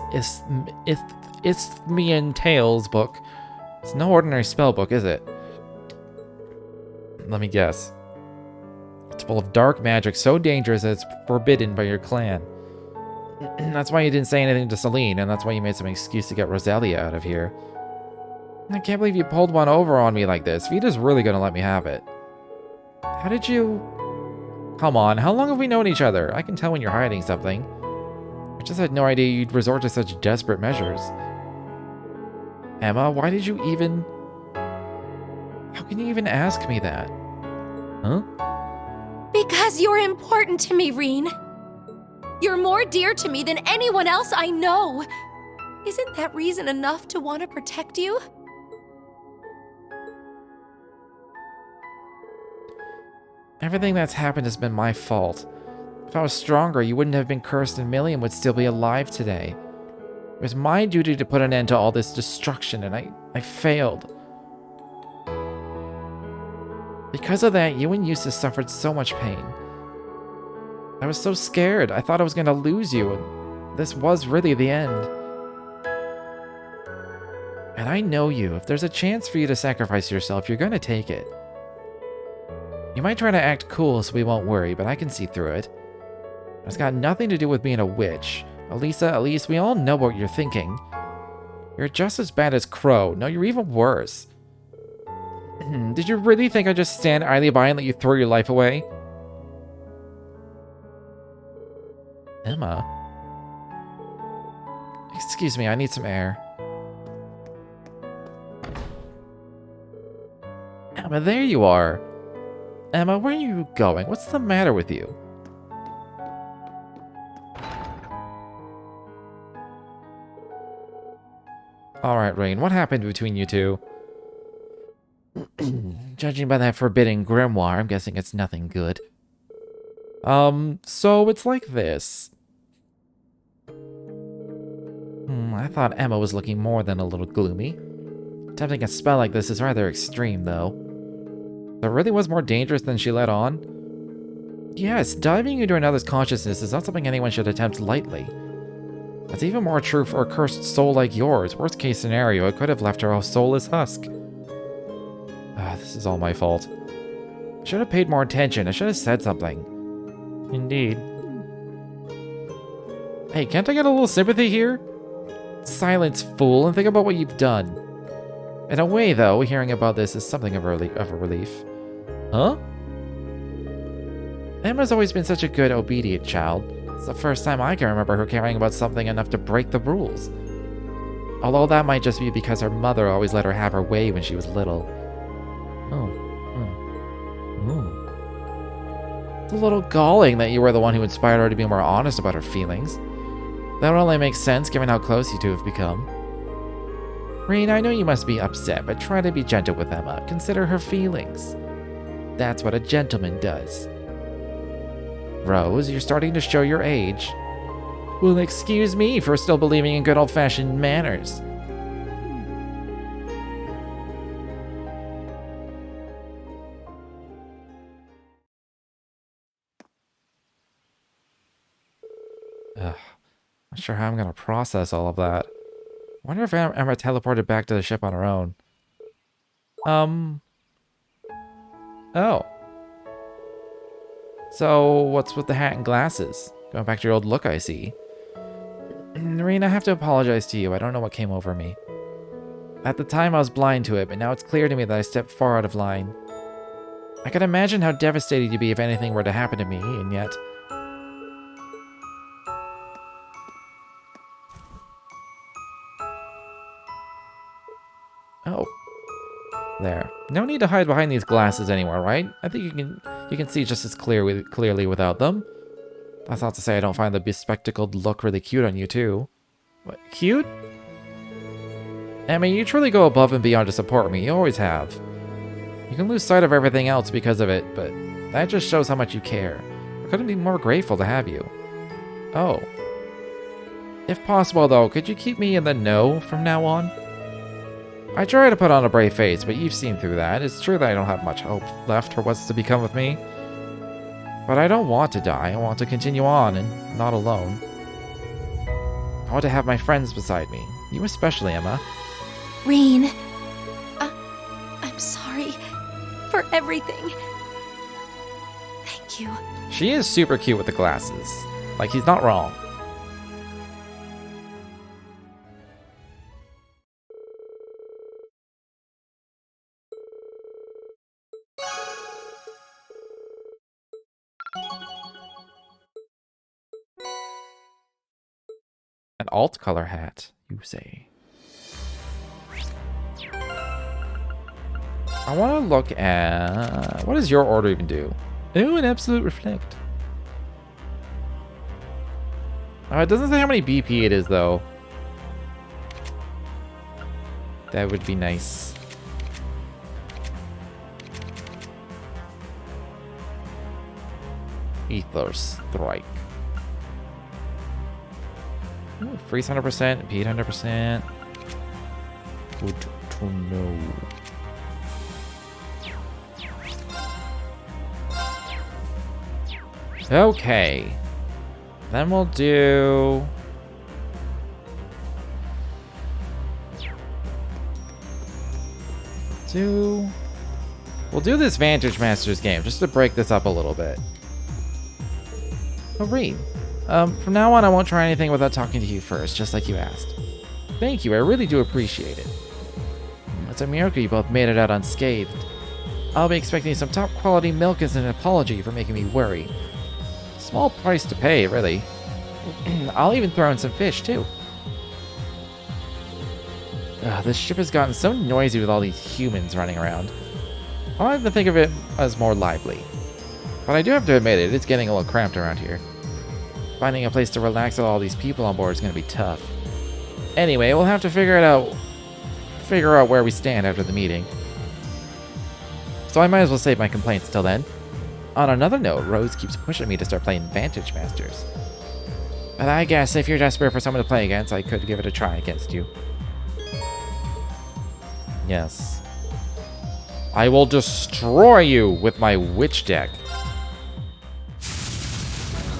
Isthmian Tales book. It's no ordinary spell book, is it? Let me guess. It's full of dark magic so dangerous that it's forbidden by your clan. That's why you didn't say anything to Celine, and that's why you made some excuse to get Rosalia out of here. I can't believe you pulled one over on me like this. Vita's really gonna let me have it. How did you... Come on, how long have we known each other? I can tell when you're hiding something. I just had no idea you'd resort to such desperate measures. Emma, why did you even... How can you even ask me that? Huh?
Because you're important to me, Reen. You're more dear to me than anyone else I know. Isn't that reason enough to want to protect you?
Everything that's happened has been my fault. If I was stronger, you wouldn't have been cursed and Milliam would still be alive today. It was my duty to put an end to all this destruction, and I failed. Because of that, you and Eustace suffered so much pain. I was so scared. I thought I was going to lose you, and this was really the end. And I know you. If there's a chance for you to sacrifice yourself, you're going to take it. You might try to act cool so we won't worry, but I can see through it. It's got nothing to do with being a witch. Elisa, at least we all know what you're thinking. You're just as bad as Crow. No, you're even worse. Did you really think I'd just stand idly by and let you throw your life away? Emma? Excuse me, I need some air. Emma, there you are. Emma, where are you going? What's the matter with you? Alright, Rain, what happened between you two? Judging by that forbidden grimoire, I'm guessing it's nothing good. So it's like this. I thought Emma was looking more than a little gloomy. Attempting a spell like this is rather extreme, though. It really was more dangerous than she let on. Yes, diving into another's consciousness is not something anyone should attempt lightly. That's even more true for a cursed soul like yours. Worst case scenario, it could have left her a soulless husk. This is all my fault. I should have paid more attention. I should have said something. Indeed. Hey, can't I get a little sympathy here? Silence, fool, and think about what you've done. In a way, though, hearing about this is something of a relief. Huh? Emma's always been such a good, obedient child. It's the first time I can remember her caring about something enough to break the rules. Although that might just be because her mother always let her have her way when she was little. It's a little galling that you were the one who inspired her to be more honest about her feelings. That only makes sense given how close you two have become. Rain, I know you must be upset, but try to be gentle with Emma. Consider her feelings. That's what a gentleman does. Rose, you're starting to show your age. Well, excuse me for still believing in good old-fashioned manners. Not sure how I'm gonna process all of that. Wonder if Emma teleported back to the ship on her own. Oh. So, what's with the hat and glasses? Going back to your old look, I see. Noreen, I have to apologize to you. I don't know what came over me. At the time, I was blind to it, but now it's clear to me that I stepped far out of line. I can imagine how devastated you'd be if anything were to happen to me, and yet... Oh. There. No need to hide behind these glasses anymore, right? I think you can see just as clearly without them. That's not to say I don't find the bespectacled look really cute on you, too. What, cute? I mean, you truly go above and beyond to support me. You always have. You can lose sight of everything else because of it, but that just shows how much you care. I couldn't be more grateful to have you. Oh. If possible, though, could you keep me in the know from now on? I try to put on a brave face, but you've seen through that. It's true that I don't have much hope left for what's to become of me. But I don't want to die. I want to continue on, and not alone. I want to have my friends beside me. You especially, Emma.
Rean, I'm sorry for everything. Thank you.
She is super cute with the glasses. Like, he's not wrong. An alt color hat, you say. I want to look at... What does your order even do? Ooh, an absolute reflect. It doesn't say how many BP it is, though. That would be nice. Ether Strike. Ooh, freeze 100%, impede 100%. Good to know. Okay. Then we'll do... We'll do this Vantage Masters game, just to break this up a little bit. Oh, Rean. From now on, I won't try anything without talking to you first, just like you asked. Thank you, I really do appreciate it. It's a miracle you both made it out unscathed. I'll be expecting some top-quality milk as an apology for making me worry. Small price to pay, really. I'll even throw in some fish, too. This ship has gotten so noisy with all these humans running around. I'll have to think of it as more lively. But I do have to admit it, it's getting a little cramped around here. Finding a place to relax with all these people on board is going to be tough. Anyway, we'll have to figure out where we stand after the meeting. So I might as well save my complaints till then. On another note, Rose keeps pushing me to start playing Vantage Masters. But I guess if you're desperate for someone to play against, I could give it a try against you. Yes. I will destroy you with my witch deck.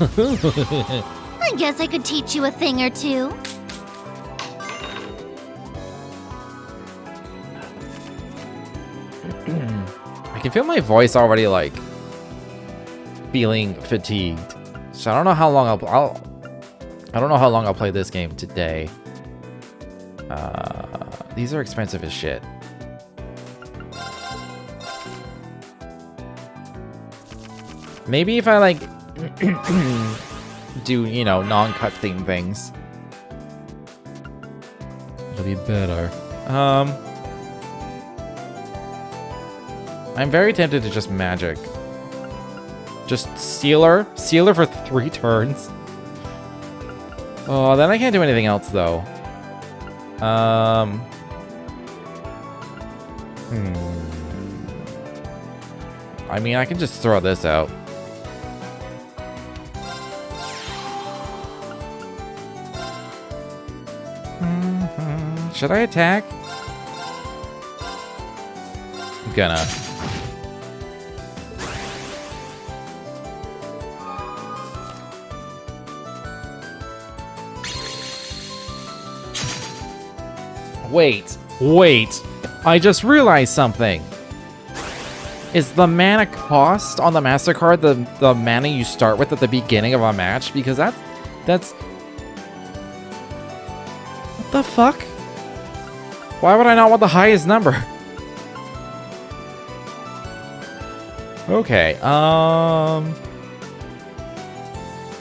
I guess I could teach you a thing or two.
I can feel my voice already, like, feeling fatigued. So I don't know how long I don't know how long I'll play this game today. These are expensive as shit. Maybe if I, like, do, you know, non-cutscene things, it'll be better. I'm very tempted to just magic. Just Sealer for 3 turns. Oh, then I can't do anything else, though. I mean, I can just throw this out. Should I attack? I'm gonna. Wait. I just realized something. Is the mana cost on the MasterCard the mana you start with at the beginning of a match? Because that's... What the fuck? Why would I not want the highest number? Okay,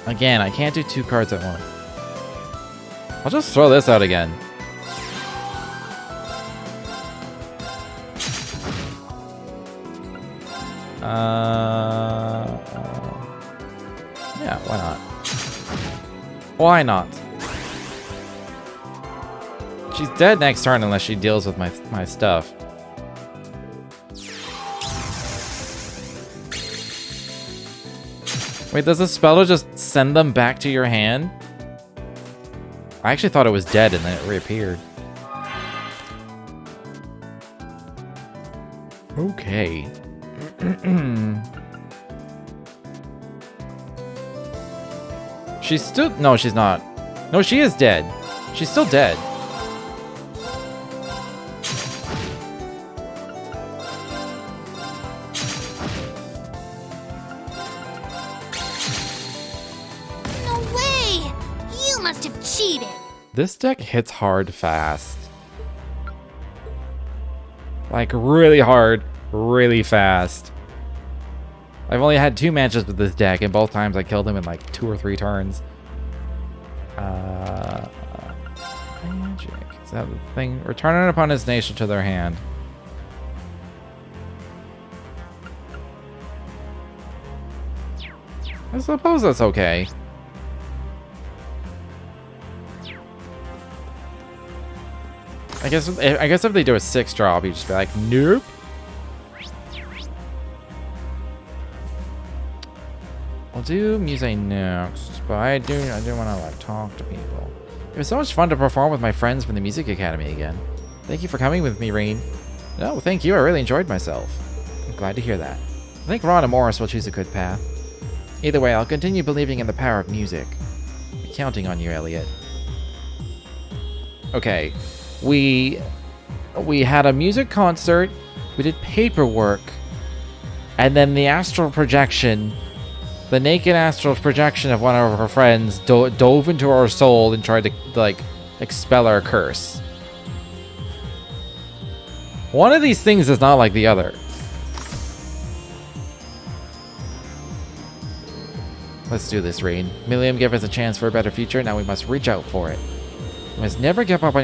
again, I can't do 2 cards at once. I'll just throw this out again. Yeah, why not? Why not? She's dead next turn unless she deals with my stuff. Wait, does the speller just send them back to your hand? I actually thought it was dead and then it reappeared. Okay. She's still... No, she's not. No, she is dead. She's still dead.
No way! You must have cheated.
This deck hits hard fast. Like, really hard, really fast. I've only had 2 matches with this deck, and both times I killed him in like 2 or 3 turns. Magic. Is that the thing? Return an opponent's nation to their hand. I suppose that's okay. I guess if they do a 6 drop, you just be like, nope. I'll do Musée next, but I do want to like talk to people. It was so much fun to perform with my friends from the Music Academy again. Thank you for coming with me, Reen. No, thank you. I really enjoyed myself. I'm glad to hear that. I think Ron and Morris will choose a good path. Either way, I'll continue believing in the power of music. I'm counting on you, Elliot. Okay, we had a music concert. We did paperwork, and then the astral projection. The naked astral projection of one of her friends dove into our soul and tried to, like, expel our curse. One of these things is not like the other. Let's do this, Reen. Milliam gave us a chance for a better future, now we must reach out for it. You must never give up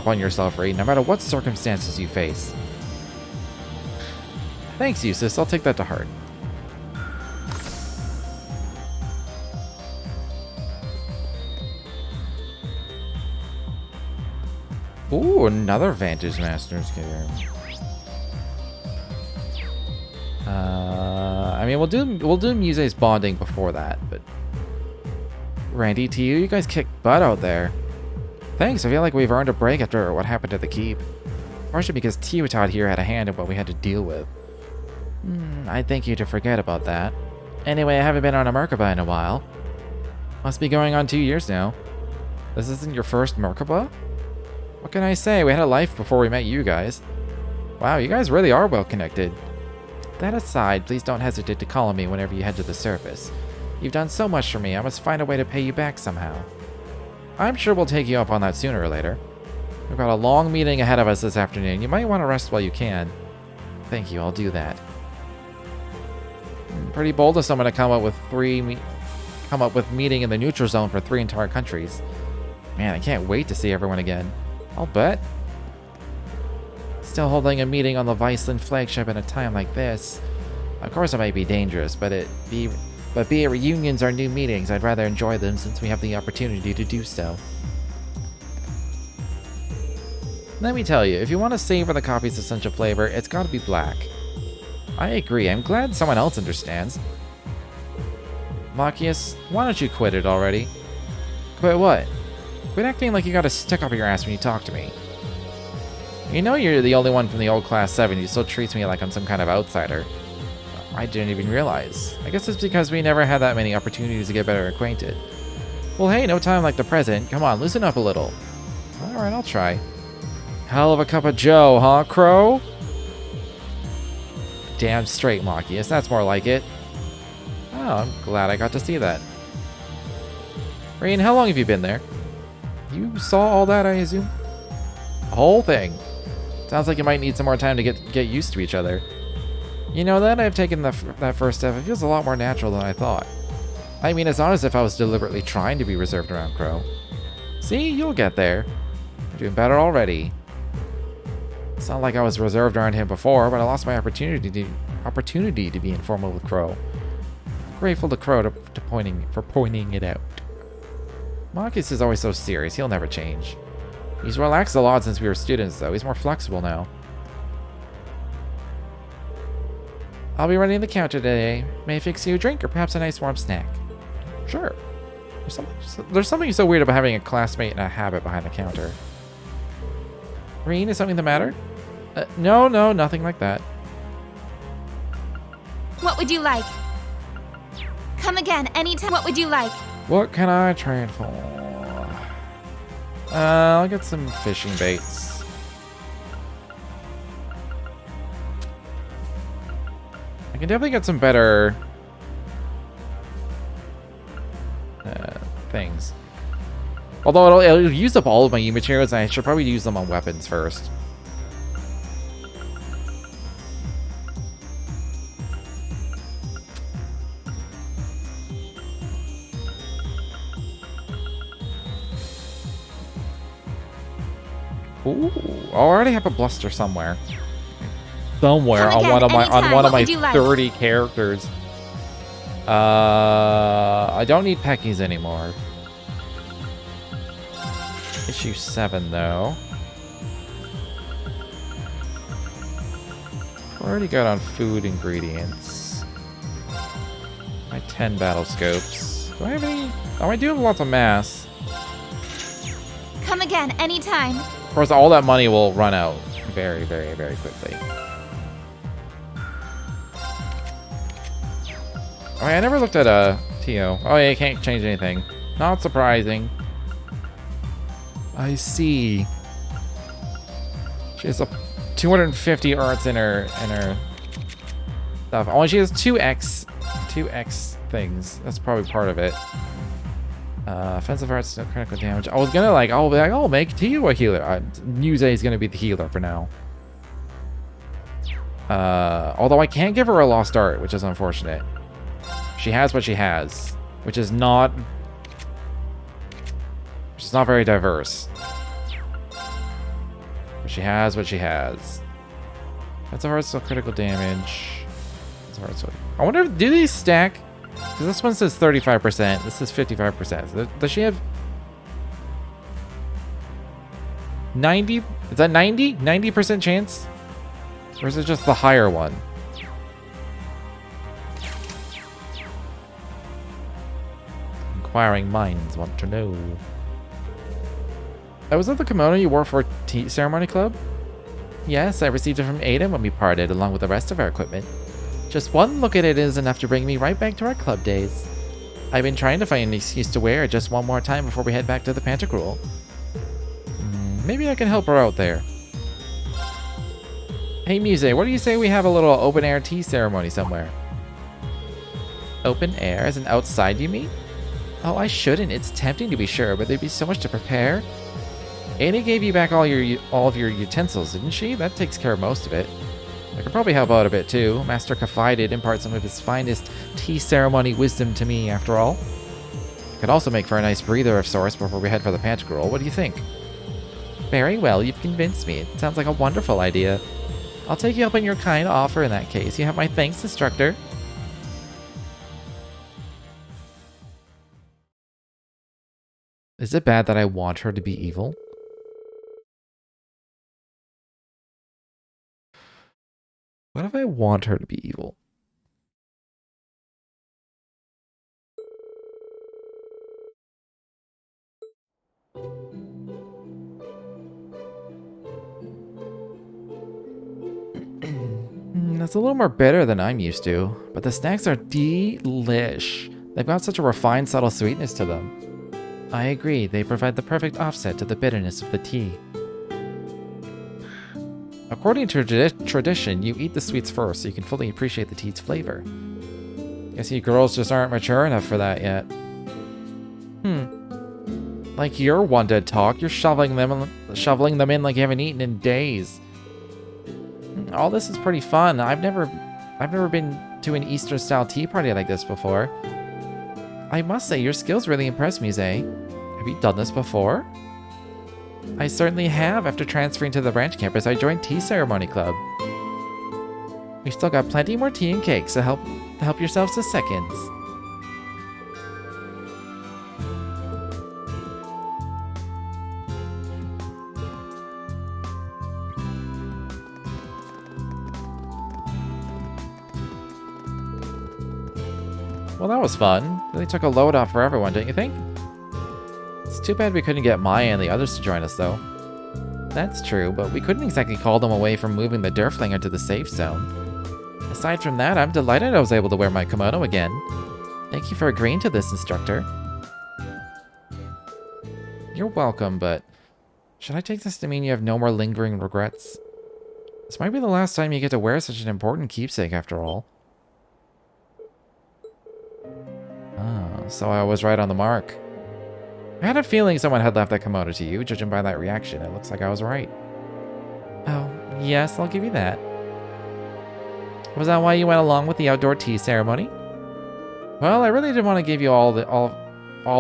on yourself, Reen, no matter what circumstances you face. Thanks, Eustace. I'll take that to heart. Ooh, another Vantage Masters game. I mean, we'll do Musé's bonding before that, but Randy, to you guys kicked butt out there. Thanks. I feel like we've earned a break after what happened at the keep. Partially because Teotad here had a hand in what we had to deal with. I'd thank you to forget about that. Anyway, I haven't been on a Merkaba in a while. Must be going on 2 years now. This isn't your first Merkaba? What can I say? We had a life before we met you guys. Wow, you guys really are well connected. That aside, please don't hesitate to call on me whenever you head to the surface. You've done so much for me, I must find a way to pay you back somehow. I'm sure we'll take you up on that sooner or later. We've got a long meeting ahead of us this afternoon. You might want to rest while you can. Thank you, I'll do that. Pretty bold of someone to come up with meeting in the neutral zone for 3 entire countries. Man, I can't wait to see everyone again. I'll bet. Still holding a meeting on the Viceland flagship at a time like this. Of course it might be dangerous, but be it reunions or new meetings, I'd rather enjoy them since we have the opportunity to do so. Let me tell you, if you want to savor the coffee's essential flavor, it's gotta be black. I agree, I'm glad someone else understands. Machias, why don't you quit it already? Quit what? Quit acting like you got a stick up your ass when you talk to me. You know you're the only one from the old Class 7 who still treats me like I'm some kind of outsider. I didn't even realize. I guess it's because we never had that many opportunities to get better acquainted. Well, hey, no time like the present. Come on, loosen up a little. Alright, I'll try. Hell of a cup of joe, huh, Crow? Damn straight, Machias. That's more like it. Oh, I'm glad I got to see that. Reen, how long have you been there? You saw all that, I assume? The whole thing. Sounds like you might need some more time to get used to each other. You know, that I've taken that first step, it feels a lot more natural than I thought. I mean, it's not as if I was deliberately trying to be reserved around Crow. See, you'll get there. You're doing better already. It's not like I was reserved around him before, but I lost my opportunity to be informal with Crow. Grateful to Crow for pointing it out. Marcus is always so serious, he'll never change. He's relaxed a lot since we were students, though. He's more flexible now. I'll be running the counter today. May I fix you a drink or perhaps a nice warm snack? Sure. There's something so weird about having a classmate and a habit behind the counter. Reen, is something the matter? No, nothing like that.
What would you like? Come again, anytime. What would you like?
What can I trade for? I'll get some fishing baits. I can definitely get some better things. Although it'll use up all of my U materials, and I should probably use them on weapons first. Ooh, I already have a bluster somewhere. Somewhere on one of my 30 characters. I don't need Peckies anymore. Issue 7 though. We're already good on food ingredients. My 10 battle scopes. Do I have any? Oh, I do have lots of mass.
Come again, anytime.
Of course, all that money will run out very, very, very quickly. Oh, I never looked at TO. Oh, yeah, you can't change anything. Not surprising. I see. She has 250 arts in her stuff. Oh, and she has 2x things. That's probably part of it. Offensive arts, no critical damage. I was gonna I'll make Tio a healer. Muse is gonna be the healer for now. Although I can't give her a lost art, which is unfortunate. She has what she has, which is not very diverse. But she has what she has. Offensive arts, no critical damage. I wonder if do these stack? Because this one says 35%, this is 55%. So does she have 90? Is that 90? 90% chance? Or is it just the higher one? Inquiring minds want to know. Was that the kimono you wore for tea ceremony club? Yes, I received it from Aiden when we parted, along with the rest of our equipment. Just one look at it is enough to bring me right back to our club days. I've been trying to find an excuse to wear it just one more time before we head back to the Pantagruel. Maybe I can help her out there. Hey Muse, what do you say we have a little open-air tea ceremony somewhere? Open air? As in outside, you mean? Oh, I shouldn't. It's tempting to be sure, but there'd be so much to prepare. Annie gave you back all of your utensils, didn't she? That takes care of most of it. I could probably help out a bit too. Master Kafai did impart some of his finest tea ceremony wisdom to me, after all. Could also make for a nice breather of sorts before we head for the Pantagruel. What do you think? Very well, you've convinced me. It sounds like a wonderful idea. I'll take you up on your kind offer in that case. You have my thanks, instructor. Is it bad that I want her to be evil? What if I want her to be evil? That's a little more bitter than I'm used to, but the snacks are delish. They've got such a refined, subtle sweetness to them. I agree, they provide the perfect offset to the bitterness of the tea. According to tradition, you eat the sweets first so you can fully appreciate the tea's flavor. Guess you girls just aren't mature enough for that yet. Like you're one to talk, you're shoveling them in like you haven't eaten in days. All this is pretty fun. I've never been to an Easter-style tea party like this before. I must say, your skills really impress me, Zay. Have you done this before? I certainly have. After transferring to the branch campus, I joined Tea Ceremony Club. We've still got plenty more tea and cakes, so help yourselves to seconds. Well, that was fun. Really took a load off for everyone, don't you think? It's too bad we couldn't get Maya and the others to join us, though. That's true, but we couldn't exactly call them away from moving the Durfling into the safe zone. Aside from that, I'm delighted I was able to wear my kimono again. Thank you for agreeing to this, instructor. You're welcome, but should I take this to mean you have no more lingering regrets? This might be the last time you get to wear such an important keepsake, after all. Ah, so I was right on the mark. I had a feeling someone had left that kimono to you. Judging by that reaction, it looks like I was right. Oh, yes, I'll give you that. Was that why you went along with the outdoor tea ceremony? Well, I really did want to give you all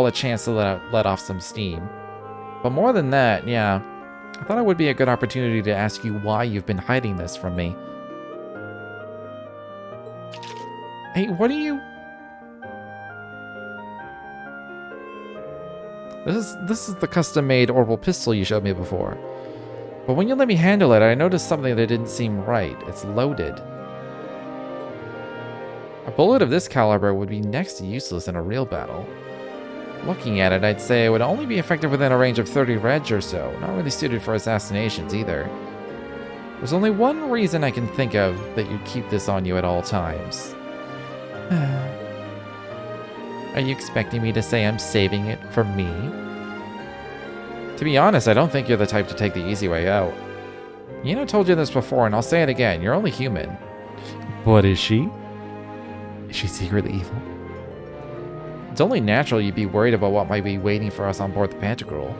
a chance to let off some steam. But more than that, yeah, I thought it would be a good opportunity to ask you why you've been hiding this from me. Hey, what are you... This is the custom-made orbital pistol you showed me before. But when you let me handle it, I noticed something that didn't seem right. It's loaded. A bullet of this caliber would be next to useless in a real battle. Looking at it, I'd say it would only be effective within a range of 30 reg or so. Not really suited for assassinations either. There's only one reason I can think of that you'd keep this on you at all times. Are you expecting me to say I'm saving it for me? To be honest, I don't think you're the type to take the easy way out. Yuna told you this before, and I'll say it again. You're only human. But is she? Is she secretly evil? It's only natural you'd be worried about what might be waiting for us on board the Pantagruel.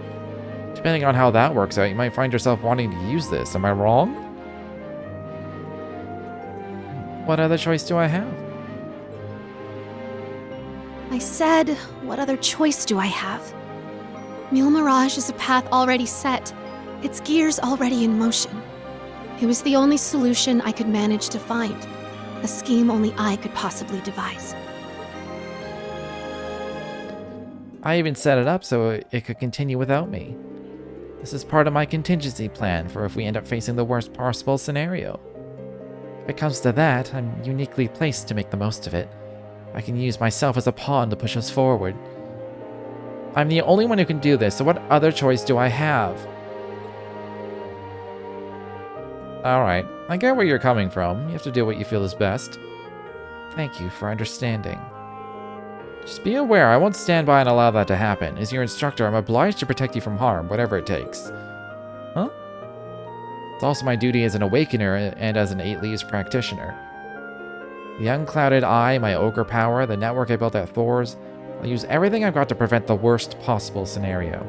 Depending on how that works out, you might find yourself wanting to use this. Am I wrong? What other choice do I have?
I said, what other choice do I have? Mule Mirage is a path already set, its gears already in motion. It was the only solution I could manage to find, a scheme only I could possibly devise.
I even set it up so it could continue without me. This is part of my contingency plan for if we end up facing the worst possible scenario. If it comes to that, I'm uniquely placed to make the most of it. I can use myself as a pawn to push us forward. I'm the only one who can do this, so what other choice do I have? Alright, I get where you're coming from. You have to do what you feel is best. Thank you for understanding. Just be aware, I won't stand by and allow that to happen. As your instructor, I'm obliged to protect you from harm, whatever it takes. Huh? It's also my duty as an awakener and as an 8 Leaves practitioner. The unclouded eye, my ogre power, the network I built at Thor's, I'll use everything I've got to prevent the worst possible scenario.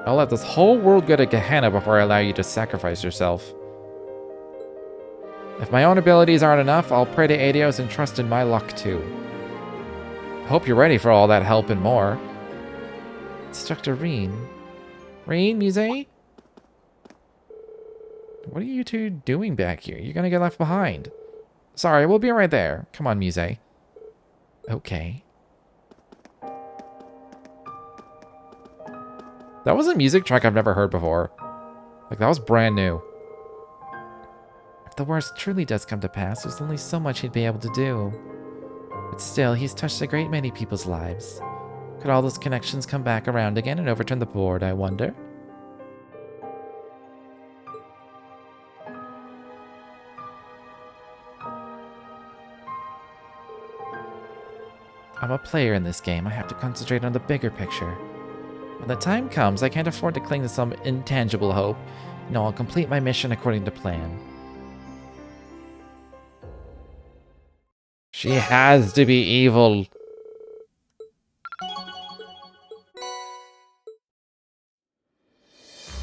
I'll let this whole world go to Gehenna before I allow you to sacrifice yourself. If my own abilities aren't enough, I'll pray to Adios and trust in my luck too. I hope you're ready for all that help and more. Instructor Reen. Reen, Musée? What are you two doing back here? You're gonna get left behind. Sorry, we'll be right there. Come on, Musée. Okay. That was a music track I've never heard before. Like, that was brand new. If the worst truly does come to pass, there's only so much he'd be able to do. But still, he's touched a great many people's lives. Could all those connections come back around again and overturn the board, I wonder? I'm a player in this game. I have to concentrate on the bigger picture. When the time comes, I can't afford to cling to some intangible hope. No, I'll complete my mission according to plan. She has to be evil.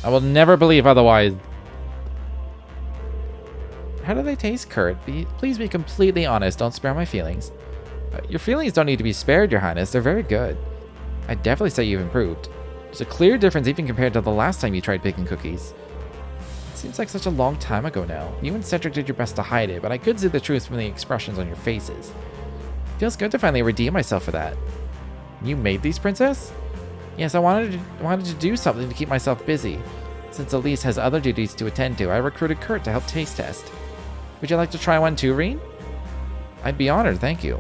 I will never believe otherwise. How do they taste, Kurt? Please be completely honest. Don't spare my feelings. Your feelings don't need to be spared, Your Highness. They're very good. I'd definitely say you've improved. There's a clear difference even compared to the last time you tried baking cookies. It seems like such a long time ago now. You and Cedric did your best to hide it, but I could see the truth from the expressions on your faces. Feels good to finally redeem myself for that. You made these, Princess? Yes, I wanted to do something to keep myself busy. Since Elise has other duties to attend to, I recruited Kurt to help taste test. Would you like to try one too, Reen? I'd be honored, thank you.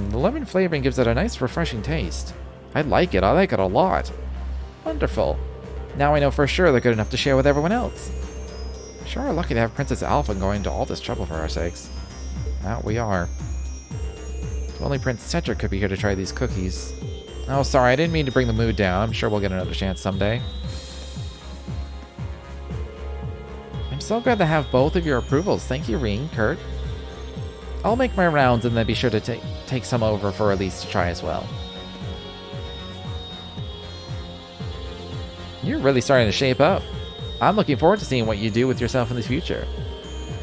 The lemon flavoring gives it a nice, refreshing taste. I like it a lot. Wonderful. Now I know for sure they're good enough to share with everyone else. Sure are lucky to have Princess Alpha going to all this trouble for our sakes. That we are. If only Prince Cedric could be here to try these cookies. Oh, sorry, I didn't mean to bring the mood down. I'm sure we'll get another chance someday. I'm so glad to have both of your approvals. Thank you, Reen, Kurt. I'll make my rounds and then be sure to take some over for Elise to try as well. You're really starting to shape up. I'm looking forward to seeing what you do with yourself in the future.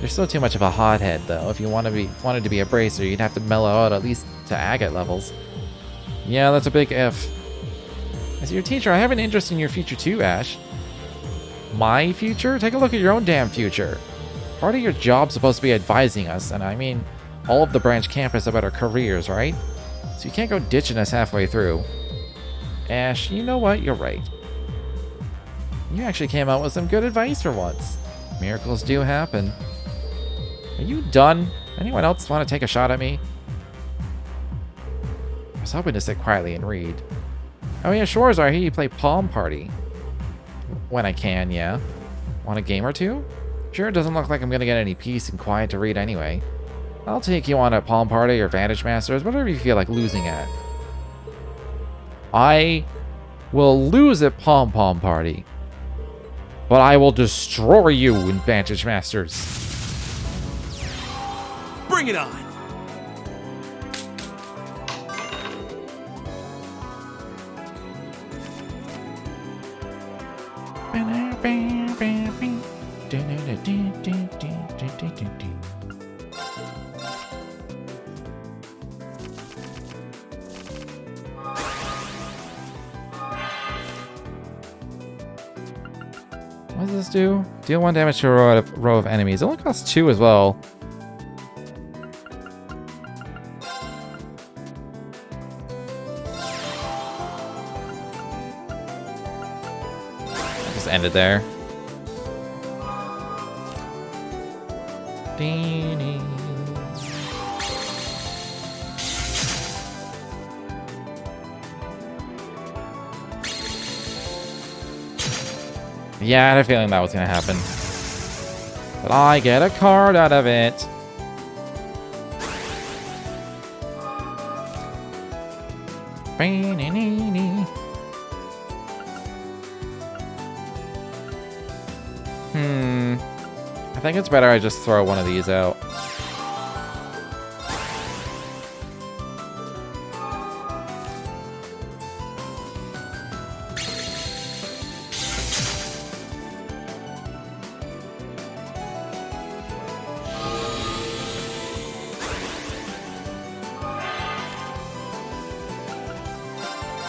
You're still too much of a hothead, though. If you wanted to be a bracer, you'd have to mellow out at least to agate levels. Yeah, that's a big if. As your teacher, I have an interest in your future too, Ash. My future? Take a look at your own damn future. Part of your job's supposed to be advising us, and I mean all of the branch campus about our careers, right? So you can't go ditching us halfway through. Ash, you know what? You're right. You actually came out with some good advice for once. Miracles do happen. Are you done? Anyone else want to take a shot at me? I was hoping to sit quietly and read. Oh yeah, Schwarzer, I hear you play Palm Party. When I can, yeah. Want a game or two? Sure, it doesn't look like I'm gonna get any peace and quiet to read anyway. I'll take you on a Palm Party or Vantage Masters, whatever you feel like losing at. I will lose at Palm Party, but I will destroy you in Vantage Masters.
Bring it on!
What does this do? Deal 1 damage to a row of enemies. It only costs 2 as well. I'll just end it there. Yeah, I had a feeling that was gonna happen. But I get a card out of it. I think it's better I just throw one of these out.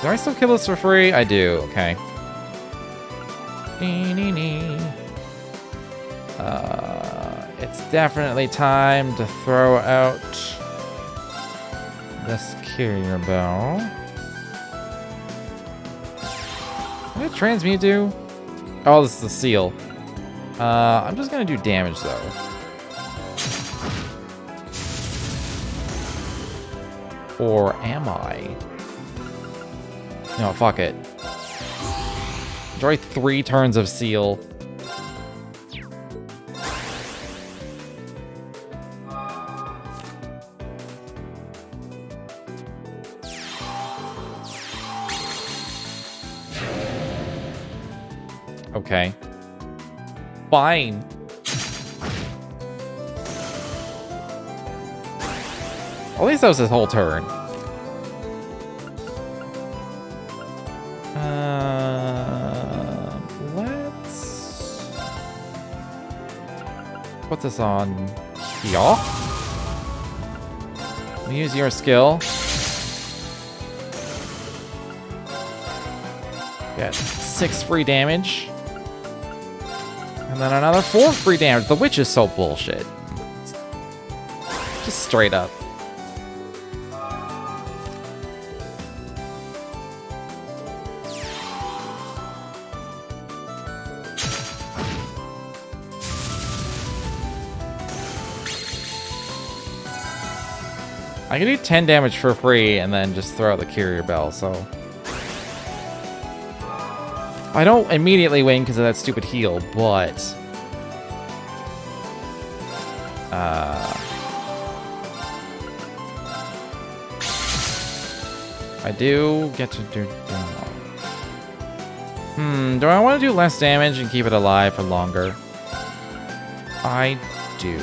Do I still kill this for free? I do, okay. It's definitely time to throw out this carrier bell. What did transmute do? Oh, this is the seal. I'm just gonna do damage though. Or am I? No, fuck it. Enjoy 3 turns of seal. Okay. Fine. At least that was his whole turn. Put this on y'all. Use your skill. Get 6 free damage. And then another 4 free damage. The witch is so bullshit. Just straight up. I can do 10 damage for free and then just throw out the Carrier Bell, so... I don't immediately win because of that stupid heal, but... I do get to do more. Do I want to do less damage and keep it alive for longer? I do.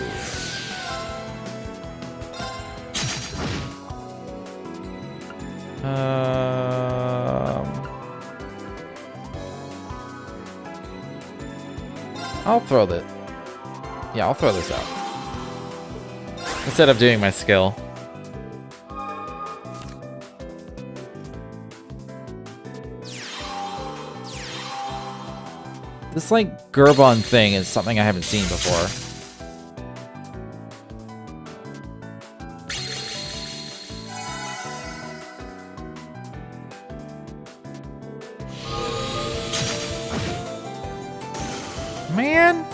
I'll throw that. Yeah, I'll throw this out. Instead of doing my skill. This, like, Gerbon thing is something I haven't seen before. Man!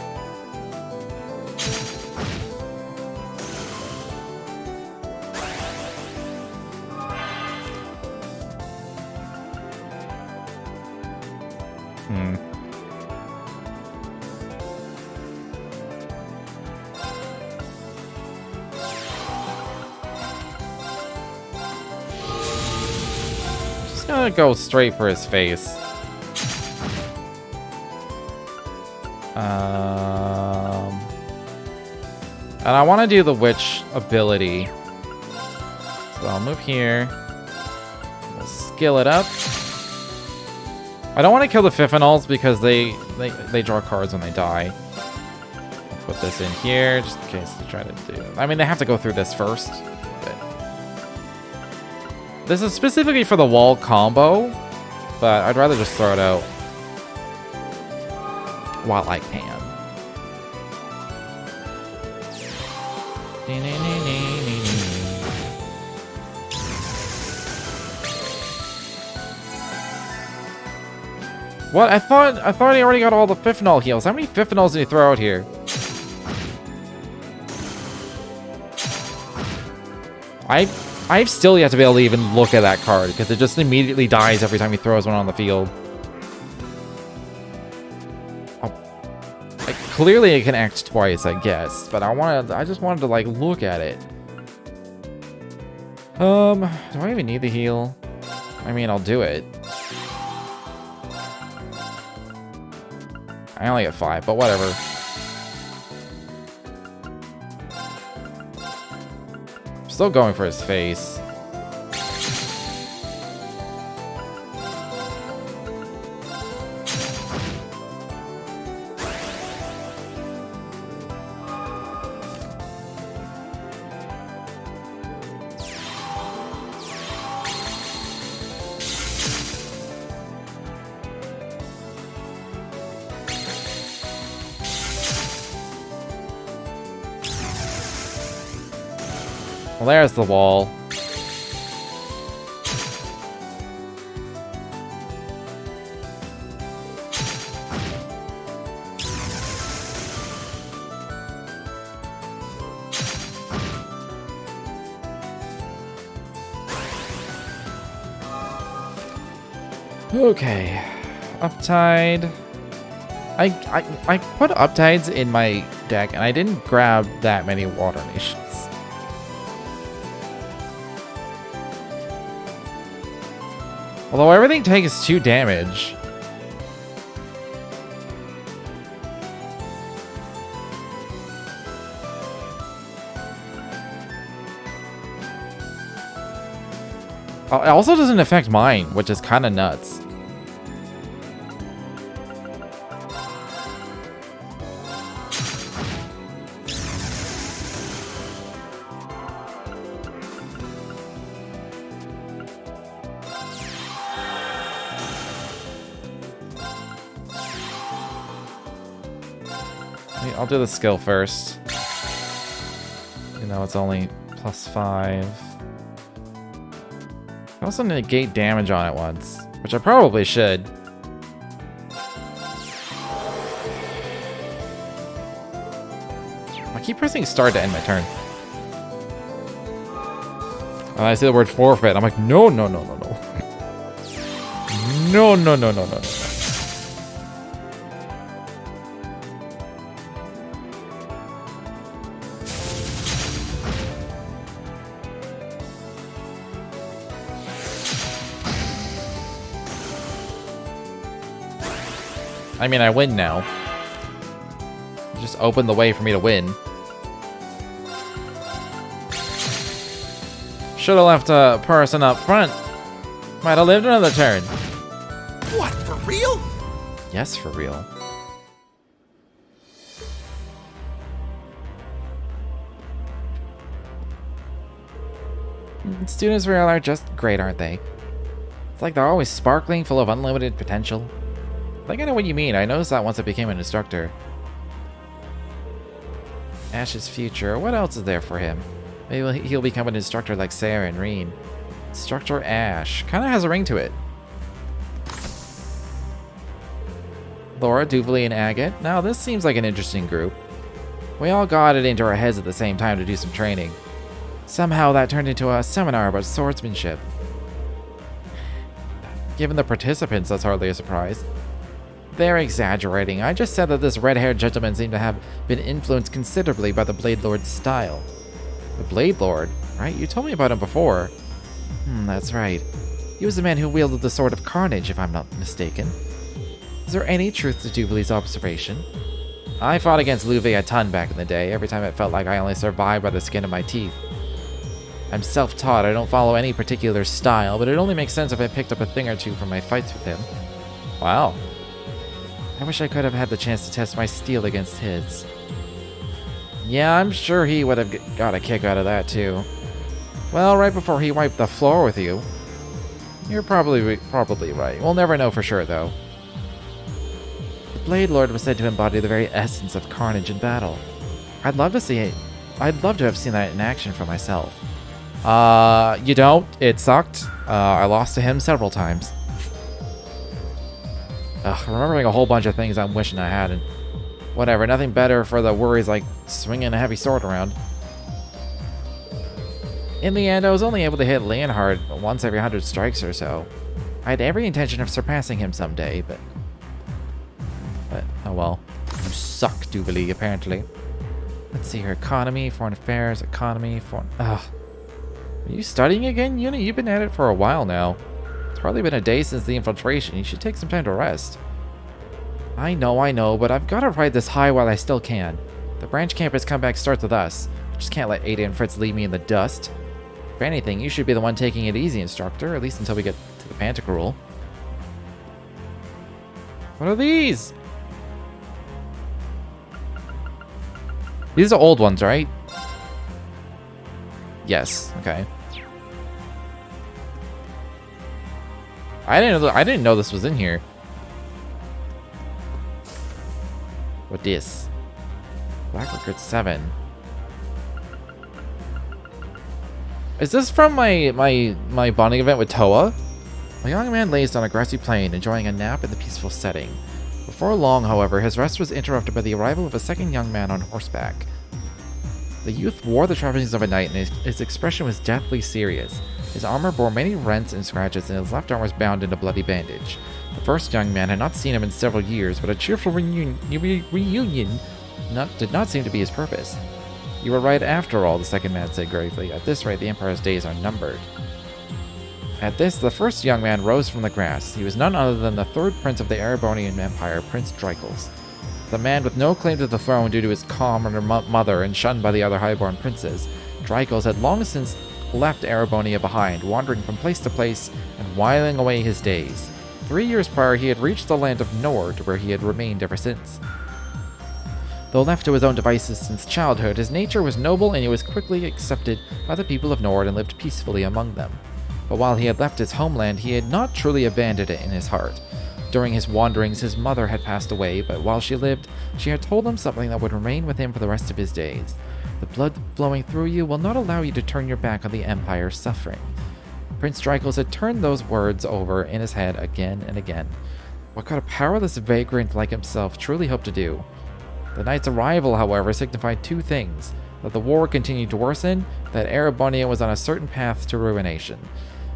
Just gonna go straight for his face. And I want to do the witch ability. So I'll move here. We'll skill it up. I don't want to kill the Fifanols because they draw cards when they die. I'll put this in here just in case they try to do... I mean, they have to go through this first. But this is specifically for the wall combo, but I'd rather just throw it out while I can. What? I thought he already got all the Fifanol heals. How many Fifanols did he throw out here? I've still yet to be able to even look at that card because it just immediately dies every time he throws one on the field. Clearly it can act twice, I guess, but I just wanted to, like, look at it. Do I even need the heal? I mean, I'll do it. I only get 5, but whatever. I'm still going for his face. Well, there's the wall. Okay. Uptide. I put Uptides in my deck, and I didn't grab that many Water Nations. Although everything takes 2 damage. It also doesn't affect mine, which is kind of nuts. I'll do the skill first. You know, it's only +5. I also negate damage on it once, which I probably should. I keep pressing start to end my turn. And I see the word forfeit. I'm like, no, no, no, no, no. No, no, no, no, no, no. I mean, I win now. You just opened the way for me to win. Should have left a person up front. Might have lived another turn.
What, for real?
Yes, for real. Students real are just great, aren't they? It's like they're always sparkling, full of unlimited potential. I think I know what you mean. I noticed that once I became an instructor. Ash's future. What else is there for him? Maybe he'll become an instructor like Sarah and Reen. Instructor Ash. Kind of has a ring to it. Laura, Duvalie, and Agate. Now, this seems like an interesting group. We all got it into our heads at the same time to do some training. Somehow that turned into a seminar about swordsmanship. Given the participants, that's hardly a surprise. They're exaggerating. I just said that this red-haired gentleman seemed to have been influenced considerably by the Blade Lord's style. The Blade Lord? Right? You told me about him before. That's right. He was the man who wielded the Sword of Carnage, if I'm not mistaken. Is there any truth to Duvalie's observation? I fought against Louvet a ton back in the day, every time it felt like I only survived by the skin of my teeth. I'm self-taught, I don't follow any particular style, but it only makes sense if I picked up a thing or two from my fights with him. Wow. I wish I could have had the chance to test my steel against his. Yeah, I'm sure he would have got a kick out of that too. Well, right before he wiped the floor with you. You're probably right. We'll never know for sure, though. The Blade Lord was said to embody the very essence of carnage in battle. I'd love to see it. I'd love to have seen that in action for myself. You don't. It sucked. I lost to him several times. Remembering a whole bunch of things I'm wishing I hadn't. Whatever, nothing better for the worries like swinging a heavy sword around. In the end, I was only able to hit Leonhard once every 100 strikes or so. I had every intention of surpassing him someday, but oh well. You suck, Duvalie, apparently. Let's see here. Economy, foreign affairs, economy, foreign... Ugh. Are you studying again, Yuna? You've been at it for a while now. It's hardly been a day since the infiltration. You should take some time to rest. I know, but I've got to ride this high while I still can. The branch campus comeback starts with us. I just can't let Ada and Fritz leave me in the dust. If anything, you should be the one taking it easy, instructor, at least until we get to the Pantacruel. What are these? These are old ones, right? Yes, okay. I didn't know this was in here. What this? Black Record 7. Is this from my bonding event with Toa? A young man lays on a grassy plain, enjoying a nap in the peaceful setting. Before long, however, his rest was interrupted by the arrival of a second young man on horseback. The youth wore the trappings of a knight, and his expression was deathly serious. His armor bore many rents and scratches, and his left arm was bound in a bloody bandage. The first young man had not seen him in several years, but a cheerful reunion did not seem to be his purpose. You were right after all, the second man said gravely. At this rate, the Empire's days are numbered. At this, the first young man rose from the grass. He was none other than the third prince of the Erebonian Empire, Prince Drykels. The man with no claim to the throne due to his calm mother and shunned by the other highborn princes, Drykels had long since left Erebonia behind, wandering from place to place and whiling away his days. 3 years prior, he had reached the land of Nord, where he had remained ever since. Though left to his own devices since childhood, his nature was noble and he was quickly accepted by the people of Nord and lived peacefully among them. But while he had left his homeland, he had not truly abandoned it in his heart. During his wanderings, his mother had passed away, but while she lived, she had told him something that would remain with him for the rest of his days. The blood flowing through you will not allow you to turn your back on the Empire's suffering. Prince Drykos had turned those words over in his head again and again. What could a powerless vagrant like himself truly hope to do? The knight's arrival, however, signified two things: that the war continued to worsen, that Erebonia was on a certain path to ruination.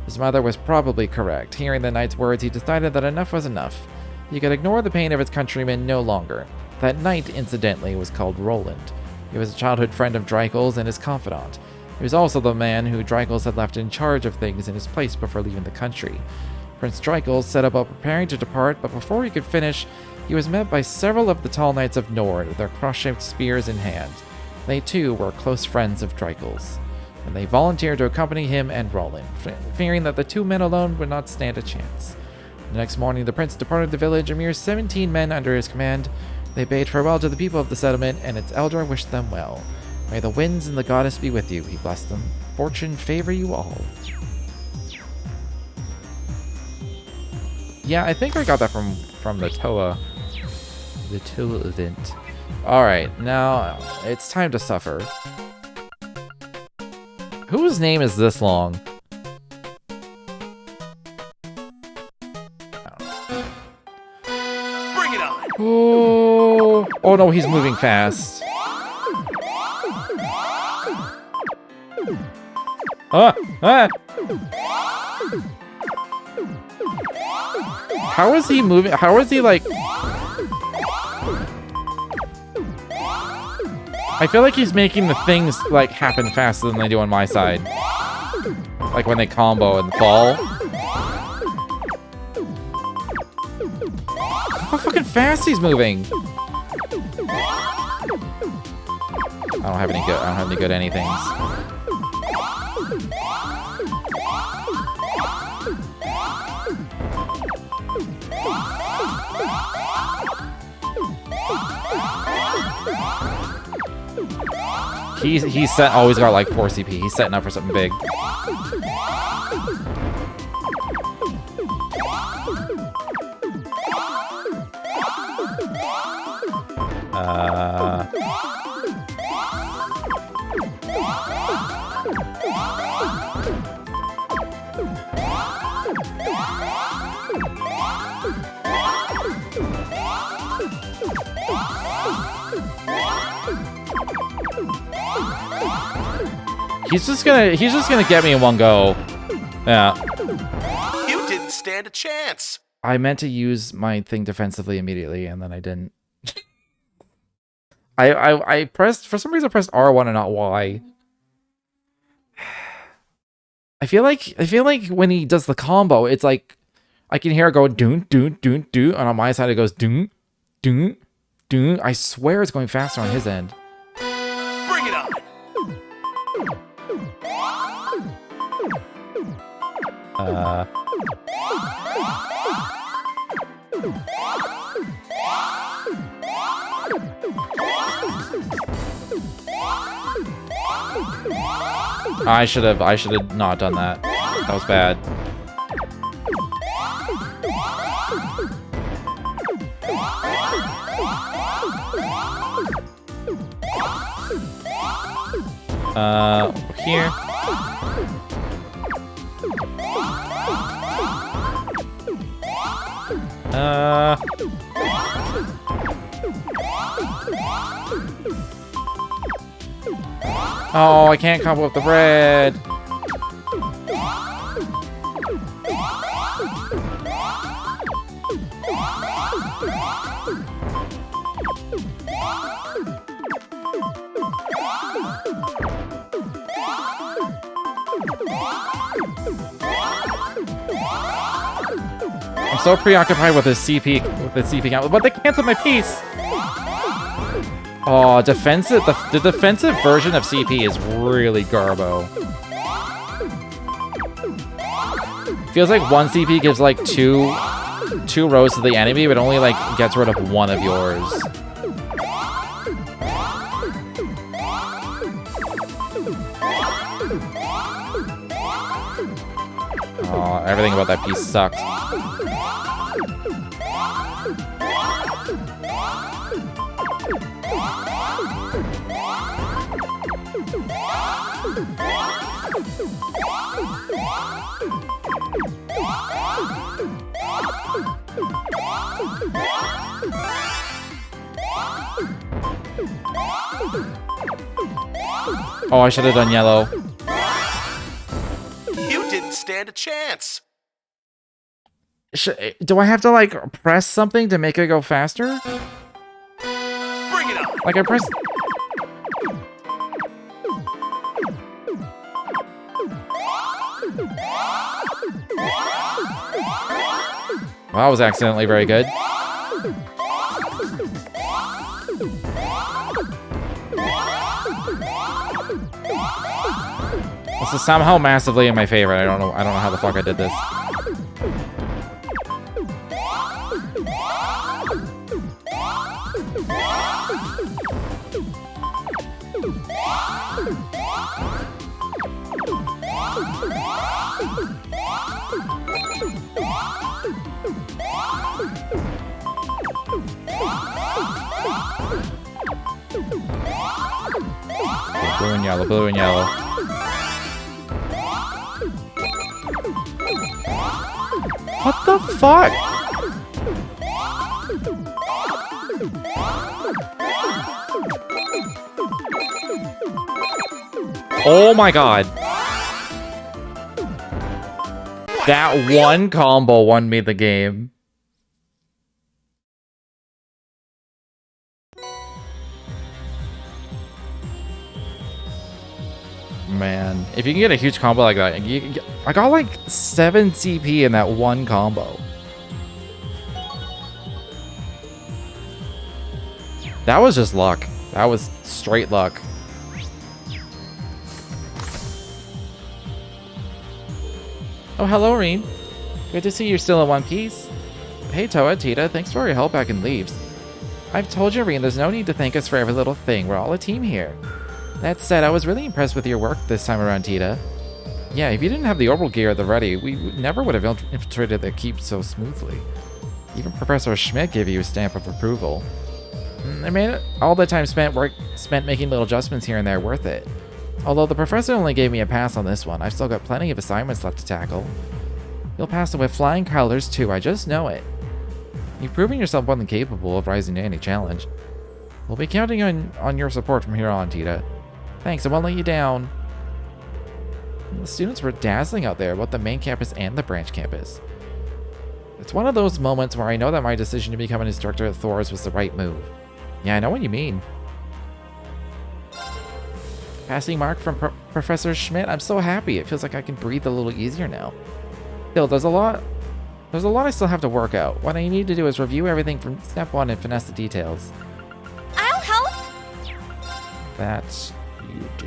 His mother was probably correct. Hearing the knight's words, he decided that enough was enough. He could ignore the pain of his countrymen no longer. That knight, incidentally, was called Roland. He was a childhood friend of Drykos and his confidant. He was also the man who Drykos had left in charge of things in his place before leaving the country. Prince Drykos set about preparing to depart, but before he could finish, he was met by several of the tall knights of Nord with their cross-shaped spears in hand. They too were close friends of Drykos, and they volunteered to accompany him and Roland, fearing that the two men alone would not stand a chance. The next morning, the prince departed the village, a mere 17 men under his command. They bade farewell to the people of the settlement, and its elder wished them well. May the winds and the goddess be with you, he blessed them. Fortune favor you all. Yeah, I think I got that from the TOA. The TOA event. Alright, now it's time to suffer. Whose name is this long?
Bring it on!
Oh, oh no, he's moving fast. Ah! How is he moving? How is he like... I feel like he's making the things like happen faster than they do on my side. Like when they combo and fall. How fucking fast he's moving! I don't have any good anythings. He's set. Oh, he's got like 4 CP. He's setting up for something big. He's just gonna get me in one go. Yeah.
You didn't stand a chance.
I meant to use my thing defensively immediately, and then I didn't. I pressed, for some reason I pressed R1 and not Y. I feel like when he does the combo, it's like I can hear it go doon doon doon doon, and on my side it goes doon doon doon. I swear it's going faster on his end.
Bring it on.
I should have not done that. That was bad. Here. Oh, I can't combo with the bread. I'm so preoccupied with his CP count, but they canceled my piece. Oh, defensive. The defensive version of CP is really garbo. Feels like one CP gives like two rows to the enemy, but only like gets rid of one of yours. Oh, everything about that piece sucked. Oh, I should have done yellow.
You didn't stand a chance.
Do I have to, like, press something to make it go faster?
Bring it on.
Like, I pressed... Well, that was accidentally very good. This is somehow massively in my favor. I don't know how the fuck I did this. Okay, blue and yellow, blue and yellow. What the fuck? Oh my god. That one combo won me the game. Man, if you can get a huge combo like that, I got like 7 CP in that one combo. That was just luck. That was straight luck. Oh, hello, Reen. Good to see you're still in one piece. Hey, Toa, Tita, thanks for your help back in Leaves. I've told you, Reen, there's no need to thank us for every little thing. We're all a team here. That said, I was really impressed with your work this time around, Tita. Yeah, if you didn't have the orbital gear at the ready, we never would have infiltrated the keep so smoothly. Even Professor Schmidt gave you a stamp of approval. I made all the time spent making little adjustments here and there worth it. Although the professor only gave me a pass on this one, I've still got plenty of assignments left to tackle. You'll pass it with flying colors too, I just know it. You've proven yourself more than capable of rising to any challenge. We'll be counting on your support from here on, Tita. Thanks, I won't let you down. The students were dazzling out there, both the main campus and the branch campus. It's one of those moments where I know that my decision to become an instructor at Thor's was the right move. Yeah, I know what you mean. Passing mark from Professor Schmidt, I'm so happy. It feels like I can breathe a little easier now. Still, there's a lot I still have to work out. What I need to do is review everything from step 1 and finesse the details.
I'll help.
That you do.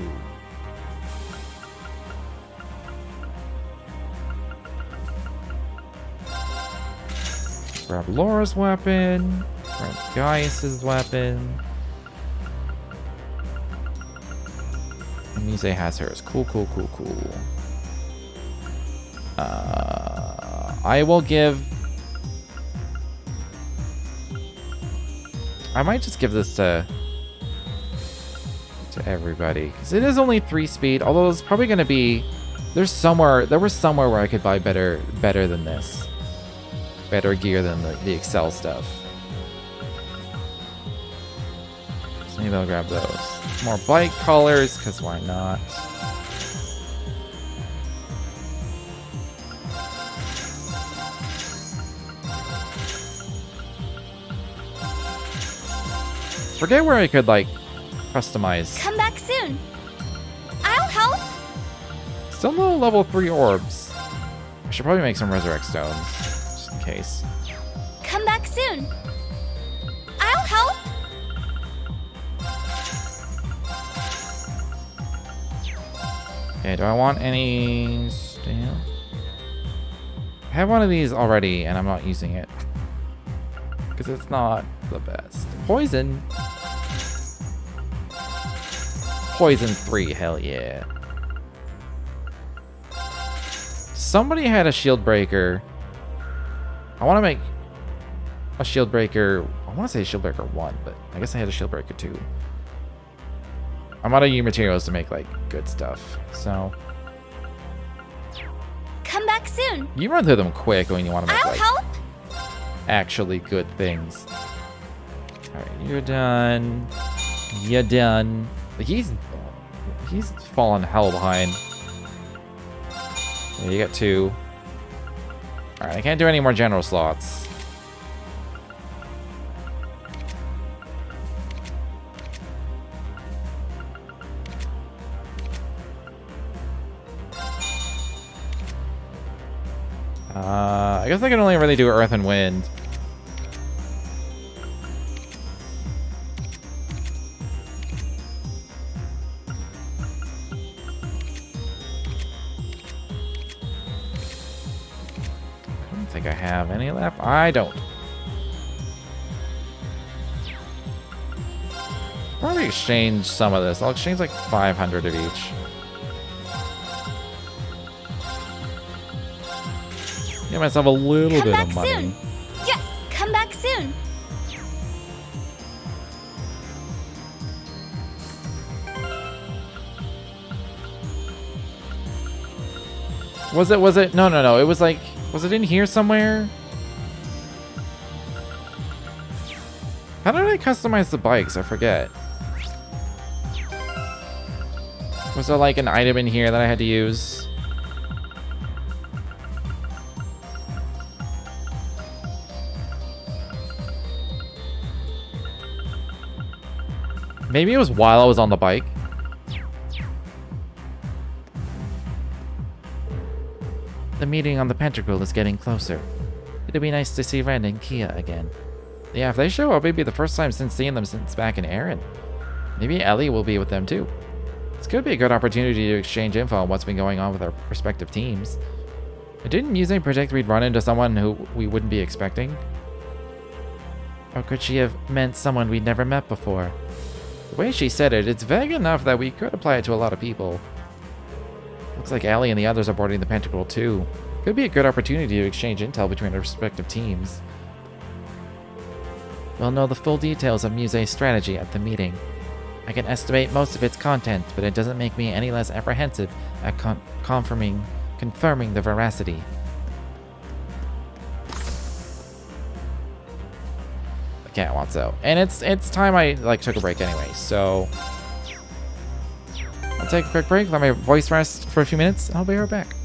Grab Laura's weapon. Grab Gaius's weapon. And Mise has hers. Cool, cool, cool, cool. I will give... I might just give this to everybody. Because it is only 3 speed. Although it's probably going to be... There was somewhere where I could buy better than this. Better gear than the Excel stuff. So maybe I'll grab those. More bike colors, because why not? Forget where I could, like, customize.
Come back soon. I'll help.
Still no level 3 orbs. I should probably make some resurrect stones, just in case.
Come back soon. I'll help.
Okay, do I want any stamp? I have one of these already, and I'm not using it. Because it's not the best. Poison. Poison 3, hell yeah. Somebody had a shield breaker. I want to make a shield breaker. I want to say shield breaker 1, but I guess I had a shield breaker 2. I'm out of materials to make, like, good stuff. So...
Come back soon.
You run through them quick when you want to make,
I'll
like,
help.
actually good things. Alright, you're done. You're done. He's fallen hell behind. Yeah, you got 2. Alright, I can't do any more general slots. I guess I can only really do Earth and Wind. I don't think I have any left. I don't. Probably exchange some of this. I'll exchange like 500 of each. Get myself a little bit of money.
Soon. Yes, come back soon.
Was it? No. It was like, was it in here somewhere? How did I customize the bikes? I forget. Was there like an item in here that I had to use? Maybe it was while I was on the bike. The meeting on the Pentacle is getting closer. It'll be nice to see Ren and Kia again. Yeah, if they show up, it'd be the first time since seeing them since back in Erin. Maybe Ellie will be with them too. This could be a good opportunity to exchange info on what's been going on with our respective teams. Didn't Muse predict we'd run into someone who we wouldn't be expecting? Or could she have meant someone we'd never met before? The way she said it, it's vague enough that we could apply it to a lot of people. Looks like Allie and the others are boarding the Pentacle too. Could be a good opportunity to exchange intel between our respective teams. We'll know the full details of Muse's strategy at the meeting. I can estimate most of its content, but it doesn't make me any less apprehensive at confirming the veracity. The cat wants out. And it's time I like took a break anyway, so I'll take a quick break, let my voice rest for a few minutes, and I'll be right back.